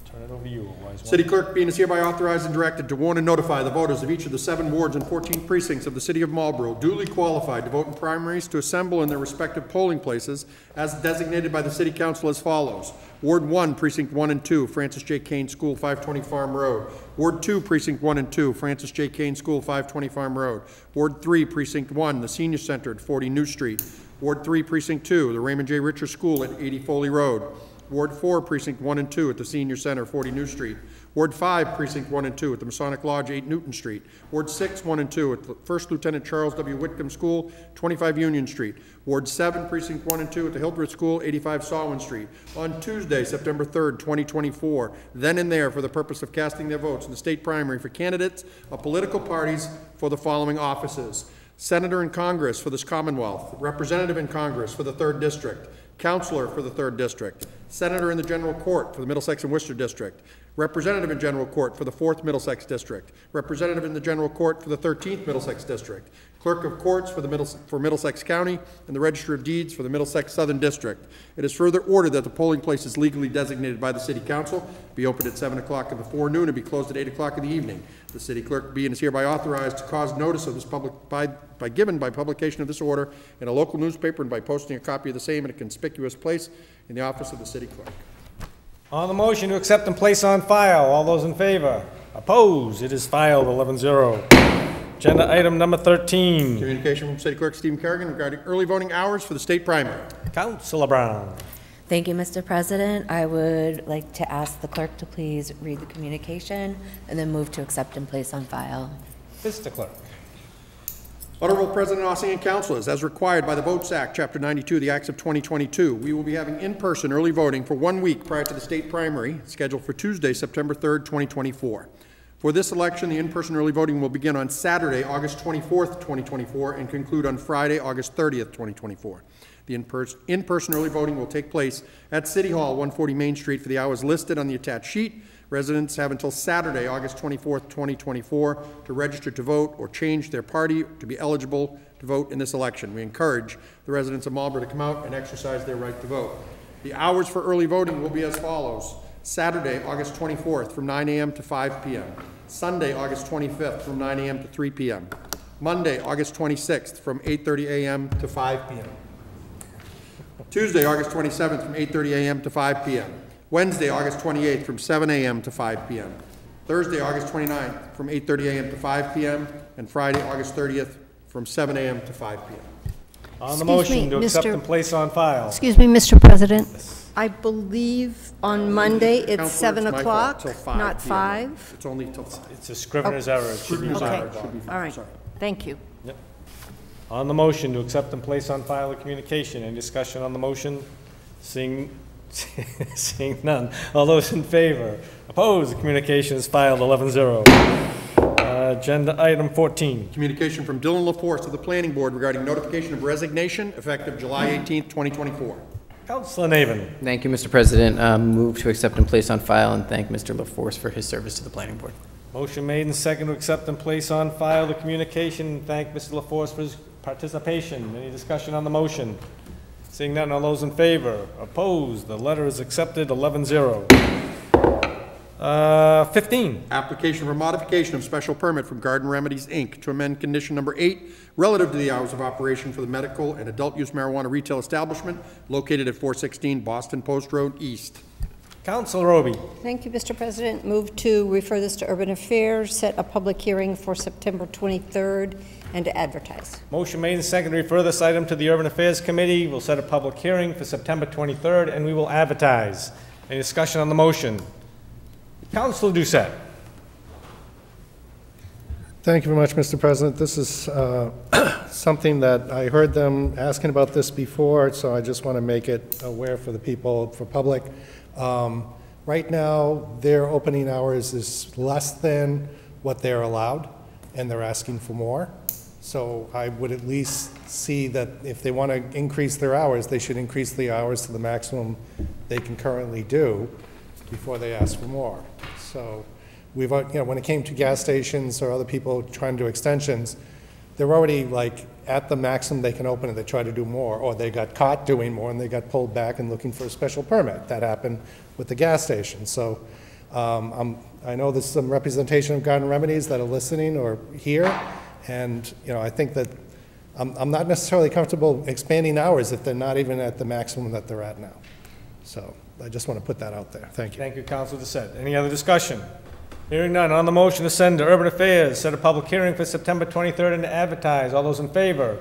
Turn it over to you, wise one. City Clerk being is hereby authorized and directed to warn and notify the voters of each of the 7 wards and 14 precincts of the City of Marlborough duly qualified to vote in primaries to assemble in their respective polling places as designated by the City Council as follows. Ward 1, Precinct 1 and 2, Francis J. Kane School, 520 Farm Road. Ward 2, Precinct 1 and 2, Francis J. Kane School, 520 Farm Road. Ward 3, Precinct 1, the Senior Center at 40 New Street. Ward 3, Precinct 2, the Raymond J. Richer School at 80 Foley Road. Ward 4, Precinct 1 and 2 at the Senior Center, 40 New Street. Ward 5, Precinct 1 and 2 at the Masonic Lodge, 8 Newton Street. Ward 6, 1 and 2 at the First Lieutenant Charles W. Whitcomb School, 25 Union Street. Ward 7, Precinct 1 and 2 at the Hildreth School, 85 Sawin Street. On Tuesday, September 3rd, 2024, then and there for the purpose of casting their votes in the state primary for candidates of political parties for the following offices. Senator in Congress for this Commonwealth, Representative in Congress for the 3rd District, Councilor for the 3rd District, Senator in the General Court for the Middlesex and Worcester District, Representative in General Court for the 4th Middlesex District, Representative in the General Court for the 13th Middlesex District, Clerk of Courts for Middlesex County, and the Register of Deeds for the Middlesex Southern District. It is further ordered that the polling places legally designated by the City Council be opened at 7 o'clock in the forenoon and be closed at 8 o'clock in the evening. The City Clerk being is hereby authorized to cause notice of this by publication of this order in a local newspaper and by posting a copy of the same in a conspicuous place in the office of the City Clerk. On the motion to accept and place on file, all those in favor? Opposed? It is filed, 11-0. Agenda item number 13. Communication from City Clerk Stephen Kerrigan regarding early voting hours for the state primary. Councilor Brown. Thank you, Mr. President. I would like to ask the clerk to please read the communication and then move to accept and place on file. Mr. Clerk. Honorable President Ossing and Councilors, as required by the Votes Act, Chapter 92, the Acts of 2022, we will be having in-person early voting for 1 week prior to the state primary, scheduled for Tuesday, September 3rd, 2024. For this election, the in-person early voting will begin on Saturday, August 24th, 2024, and conclude on Friday, August 30th, 2024. The in-person early voting will take place at City Hall, 140 Main Street, for the hours listed on the attached sheet. Residents have until Saturday, August 24th, 2024, to register to vote or change their party to be eligible to vote in this election. We encourage the residents of Marlborough to come out and exercise their right to vote. The hours for early voting will be as follows. Saturday, August 24th, from 9 a.m. to 5 p.m. Sunday, August 25th, from 9 a.m. to 3 p.m. Monday, August 26th, from 8:30 a.m. to 5 p.m. Tuesday, August 27th, from 8:30 a.m. to 5 p.m. Wednesday, August 28th, from 7 a.m. to 5 p.m. Thursday, August 29th, from 8:30 a.m. to 5 p.m., and Friday, August 30th, from 7 a.m. to 5 p.m. On the motion to accept and place on file. Excuse me, Mr. President. I believe on Monday it's Counselor, 7 it's my fault, o'clock, till 5 not p.m. 5. It's only till 5. It's a scrivener's error. It should be Okay, five. all right. Thank you. Yep. On the motion to accept and place on file the communication, any discussion on the motion? Seeing none. All those in favor? Opposed? The communication is filed 11-0. Agenda item 14. Communication from Dylan LaForce to the Planning Board regarding notification of resignation effective July 18th, 2024. Councilor Naven. Thank you, Mr. President. Move to accept and place on file and thank Mr. LaForce for his service to the Planning Board. Motion made and second to accept and place on file the communication. Thank Mr. LaForce for his participation. Any discussion on the motion? Seeing none, all those in favor? Opposed? The letter is accepted 11-0. 15. Application for modification of special permit from Garden Remedies, Inc. to amend condition number 8 relative to the hours of operation for the medical and adult use marijuana retail establishment located at 416 Boston Post Road East. Councilor Roby. Thank you, Mr. President. Move to refer this to Urban Affairs, set a public hearing for September 23rd, and to advertise. Motion made and second to refer this item to the Urban Affairs Committee. We'll set a public hearing for September 23rd, and we will advertise. Any discussion on the motion? Councilor Doucette. Thank you very much, Mr. President. This is something that I heard them asking about this before, so I just want to make it aware for the people, for public. Right now, their opening hours is less than what they're allowed, and they're asking for more. So I would at least see that if they want to increase their hours, they should increase the hours to the maximum they can currently do before they ask for more. So we've, when it came to gas stations or other people trying to do extensions, they're already like at the maximum they can open and they try to do more, or they got caught doing more and they got pulled back and looking for a special permit. That happened with the gas station. So I know there's some representation of Garden Remedies that are listening or here, and I think that I'm not necessarily comfortable expanding hours if they're not even at the maximum that they're at now. So I just want to put that out there. Thank you. Thank you, Councilor Doucette. Any other discussion? Hearing none. On the motion to send to Urban Affairs, set a public hearing for September 23rd and to advertise. All those in favor?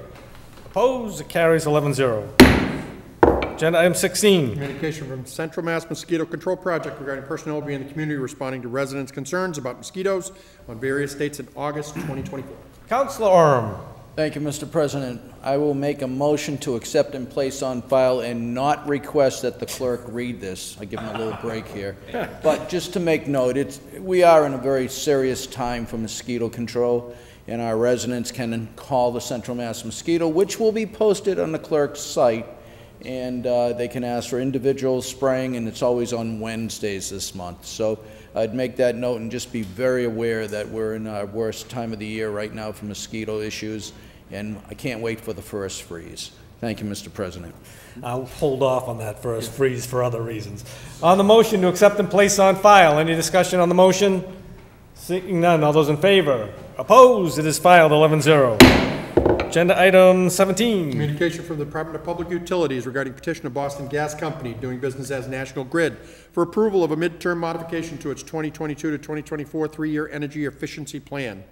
Opposed? It carries 11-0. Agenda item 16. Communication from Central Mass Mosquito Control Project regarding personnel being in the community responding to residents' concerns about mosquitoes on various dates in August 2024. Councilor Orem. Thank you, Mr. President. I will make a motion to accept and place on file and not request that the clerk read this. I give him a little break here. But just to make note, we are in a very serious time for mosquito control, and our residents can call the Central Mass Mosquito, which will be posted on the clerk's site, and they can ask for individual spraying, and it's always on Wednesdays this month. So I'd make that note and just be very aware that we're in our worst time of the year right now for mosquito issues, and I can't wait for the first freeze. Thank you, Mr. President. I'll hold off on that first freeze for other reasons. On the motion to accept and place on file, any discussion on the motion? Seeing none, all those in favor? Opposed? It is filed 11-0. Agenda item 17. Communication from the Department of Public Utilities regarding petition of Boston Gas Company doing business as National Grid for approval of a midterm modification to its 2022 to 2024 three-year energy efficiency plan.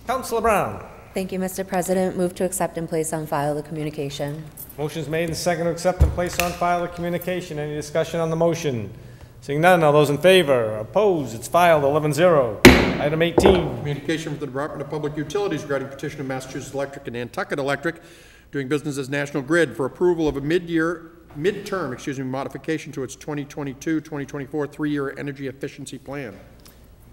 Councilor Brown. Thank you, Mr. President. Move to accept and place on file the communication. Motion's made and second to accept and place on file the communication. Any discussion on the motion? Seeing none, all those in favor? Opposed? It's filed 11-0. Item 18. Communication from the Department of Public Utilities regarding petition of Massachusetts Electric and Nantucket Electric doing business as National Grid for approval of a midterm modification to its 2022-2024 three-year energy efficiency plan.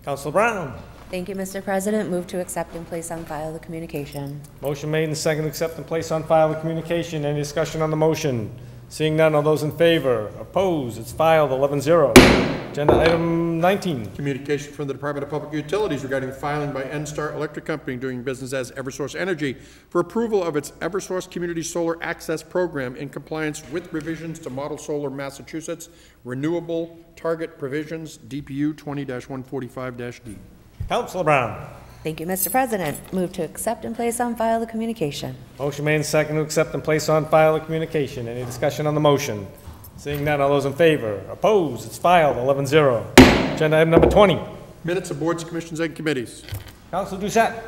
Councilor Brown. Thank you, Mr. President. Move to accept and place on file the communication. Motion made and second to accept and place on file the communication. Any discussion on the motion? Seeing none, all those in favor? Opposed? It's filed 11-0. Agenda item 19. Communication from the Department of Public Utilities regarding filing by NSTAR Electric Company doing business as Eversource Energy for approval of its Eversource Community Solar Access Program in compliance with revisions to Model Solar Massachusetts Renewable Target Provisions, DPU 20-145-D. Councilor Brown. Thank you, Mr. President. Move to accept and place on file the communication. Motion made and second to accept and place on file the communication. Any discussion on the motion? Seeing none, all those in favor? Opposed? It's filed 11-0. Agenda item number 20. Minutes of boards, commissions, and committees. Councilor Doucette.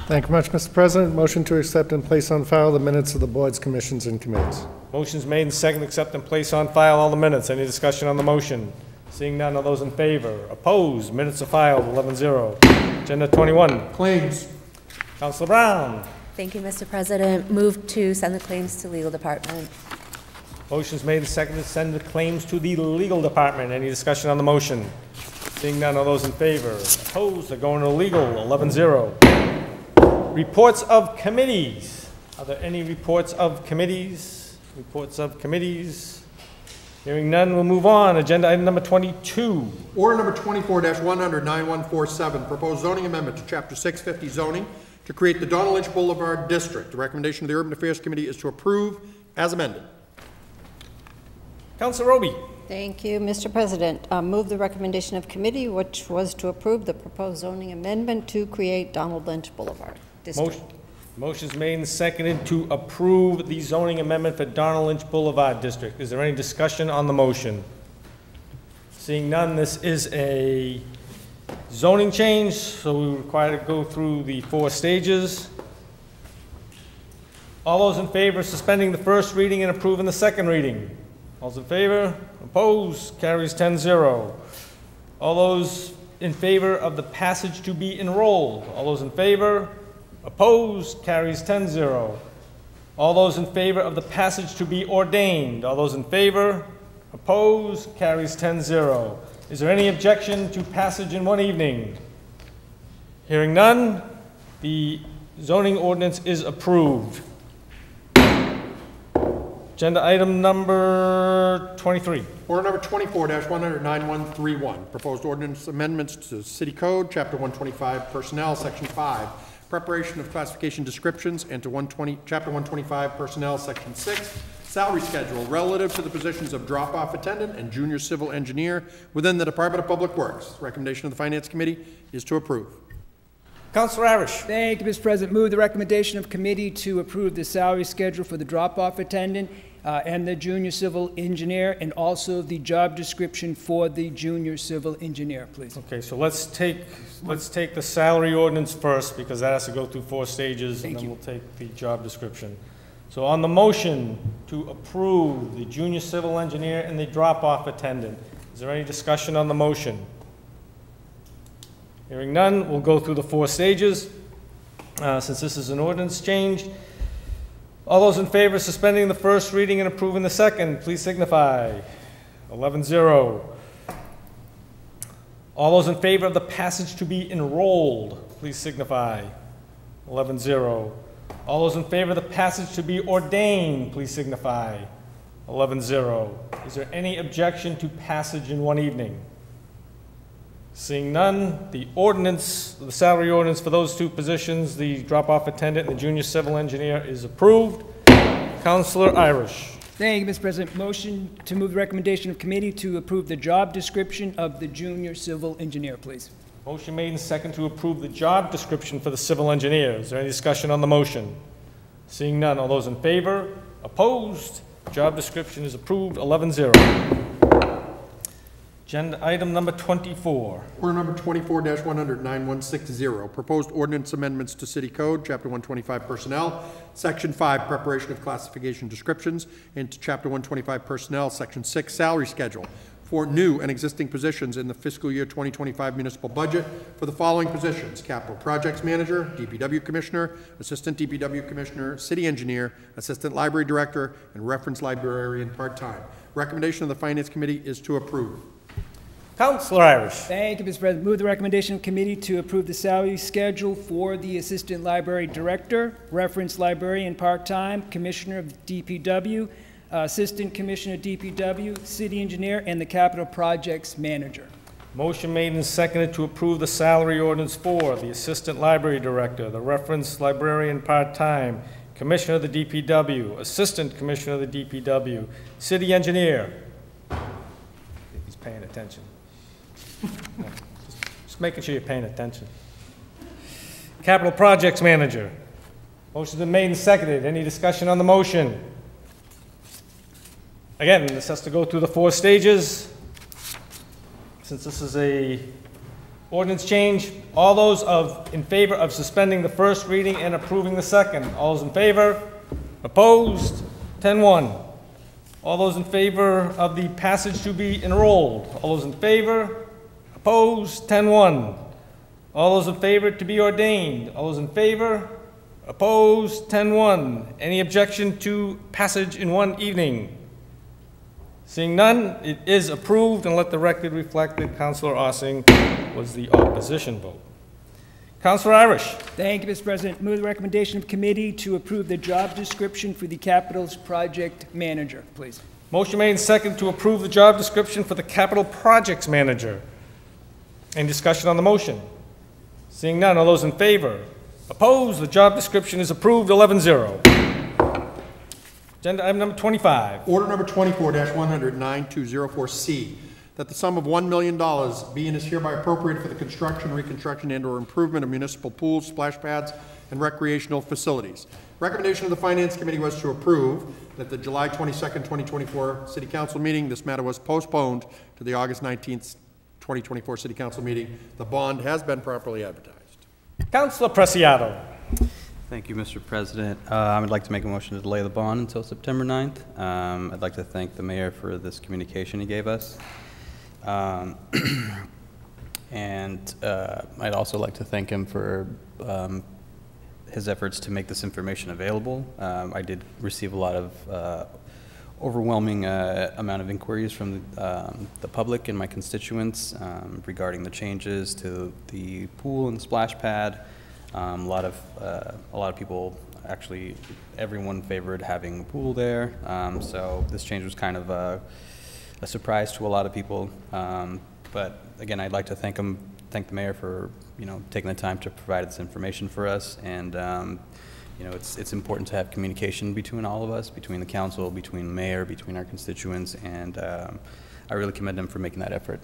Thank you much, Mr. President. Motion to accept and place on file the minutes of the boards, commissions, and committees. Motion's made and seconded, accept and place on file all the minutes. Any discussion on the motion? Seeing none, all those in favor? Opposed? Minutes are filed, 11-0. Agenda 21. Claims. Councilor Brown. Thank you, Mr. President. Move to send the claims to legal department. Motion's made and seconded, send the claims to the legal department. Any discussion on the motion? Seeing none, all those in favor? Opposed? They're going to legal, 11-0. Reports of committees. Are there any reports of committees? Reports of committees. Hearing none, we'll move on. Agenda item number 22. Order number 24-100-9147, proposed zoning amendment to Chapter 650 zoning to create the Donald Lynch Boulevard District. The recommendation of the Urban Affairs Committee is to approve as amended. Councilor Roby. Thank you, Mr. President. Move the recommendation of committee, which was to approve the proposed zoning amendment to create Donald Lynch Boulevard District. Motion's made and seconded to approve the zoning amendment for Donald Lynch Boulevard District. Is there any discussion on the motion? Seeing none, this is a zoning change, so we require to go through the 4 stages. All those in favor of suspending the first reading and approving the second reading? All those in favor? Opposed? Carries 10-0. All those in favor of the passage to be enrolled? All those in favor? Opposed? Carries 10-0. All those in favor of the passage to be ordained? All those in favor? Opposed? Carries 10-0. Is there any objection to passage in one evening? Hearing none, the zoning ordinance is approved. Agenda item number 23. Order number 24-100-9131, proposed ordinance amendments to City Code, Chapter 125, Personnel, Section 5, preparation of classification descriptions, and to Chapter 125, Personnel, Section 6, salary schedule relative to the positions of drop-off attendant and junior civil engineer within the Department of Public Works. Recommendation of the Finance Committee is to approve. Councilor Irish. Thank you, Mr. President. Move the recommendation of committee to approve the salary schedule for the drop-off attendant and the junior civil engineer, and also the job description for the junior civil engineer, please. Okay, so let's take the salary ordinance first, because that has to go through 4 stages, and then we'll take the job description. So on the motion to approve the junior civil engineer and the drop-off attendant, is there any discussion on the motion? Hearing none, we'll go through the 4 stages. Since this is an ordinance change, all those in favor of suspending the first reading and approving the second, please signify. 11-0. All those in favor of the passage to be enrolled, please signify. 11-0. All those in favor of the passage to be ordained, please signify. 11-0. Is there any objection to passage in one evening? Seeing none, the ordinance, the salary ordinance for those 2 positions, the drop-off attendant and the junior civil engineer, is approved. Councilor Irish. Thank you, Mr. President. Motion to move the recommendation of committee to approve the job description of the junior civil engineer, please. Motion made and second to approve the job description for the civil engineer. Is there any discussion on the motion? Seeing none, all those in favor? Opposed? Job description is approved, 11-0. Agenda item number 24. Order number 24-100-9160, proposed ordinance amendments to City Code, Chapter 125 Personnel, Section 5, preparation of classification descriptions, and to Chapter 125 Personnel, Section 6, salary schedule for new and existing positions in the fiscal year 2025 municipal budget for the following positions: Capital Projects Manager, DPW Commissioner, Assistant DPW Commissioner, City Engineer, Assistant Library Director, and Reference Librarian part-time. Recommendation of the Finance Committee is to approve. Councilor Irish. Thank you, Mr. President. Move the recommendation of committee to approve the salary schedule for the Assistant Library Director, Reference Librarian part-time, Commissioner of DPW, Assistant Commissioner DPW, City Engineer, and the Capital Projects Manager. Motion made and seconded to approve the salary ordinance for the Assistant Library Director, the Reference Librarian part-time, Commissioner of the DPW, Assistant Commissioner of the DPW, City Engineer. He's paying attention. Just making sure you're paying attention. Capital Projects Manager. Motion's been made and seconded. Any discussion on the motion? Again, this has to go through the 4 stages. Since this is a Ordinance change. All those in favor of suspending the first reading and approving the second. All those in favor? Opposed? 10-1. All those in favor of the passage to be enrolled. All those in favor? Opposed? 10-1. All those in favor to be ordained. All those in favor? Opposed? 10-1. Any objection to passage in one evening? Seeing none, it is approved, and let the record reflect that Councilor Ossing was the opposition vote. Councilor Irish. Thank you, Mr. President. Move the recommendation of committee to approve the job description for the Capitals Project Manager, please. Motion made and second to approve the job description for the Capital Projects Manager. Any discussion on the motion? Seeing none, all those in favor? Opposed? The job description is approved, 11-0. Agenda item number 25. Order number 24-100-9204C, that the sum of $1 million be and is hereby appropriated for the construction, reconstruction, and/or improvement of municipal pools, splash pads, and recreational facilities. Recommendation of the Finance Committee was to approve that the July 22nd, 2024 City Council meeting, this matter was postponed to the August 19th, 2024 City Council meeting. The bond has been properly advertised. Councilor Preciado. Thank you, Mr. President. I would like to make a motion to delay the bond until September 9th. I'd like to thank the mayor for this communication he gave us. And I'd also like to thank him for his efforts to make this information available. I did receive a lot of overwhelming amount of inquiries from the public and my constituents regarding the changes to the pool and splash pad. A lot of people, actually everyone favored having a pool there. So this change was kind of a surprise to a lot of people. But again, I'd like to thank the mayor for taking the time to provide this information for us. And it's important to have communication between all of us, between the council, between the mayor, between our constituents, and I really commend him for making that effort.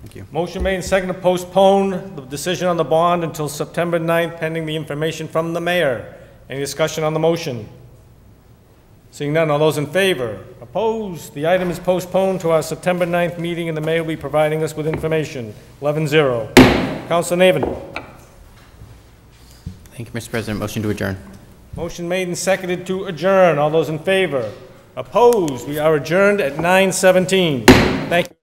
Thank you. Motion made and second to postpone the decision on the bond until September 9th, pending the information from the mayor. Any discussion on the motion? Seeing none, all those in favor? Opposed? The item is postponed to our September 9th meeting, and the mayor will be providing us with information. 11-0. Councilor Navin. Thank you, Mr. President. Motion to adjourn. Motion made and seconded to adjourn. All those in favor? Opposed? We are adjourned at 9:17. Thank you.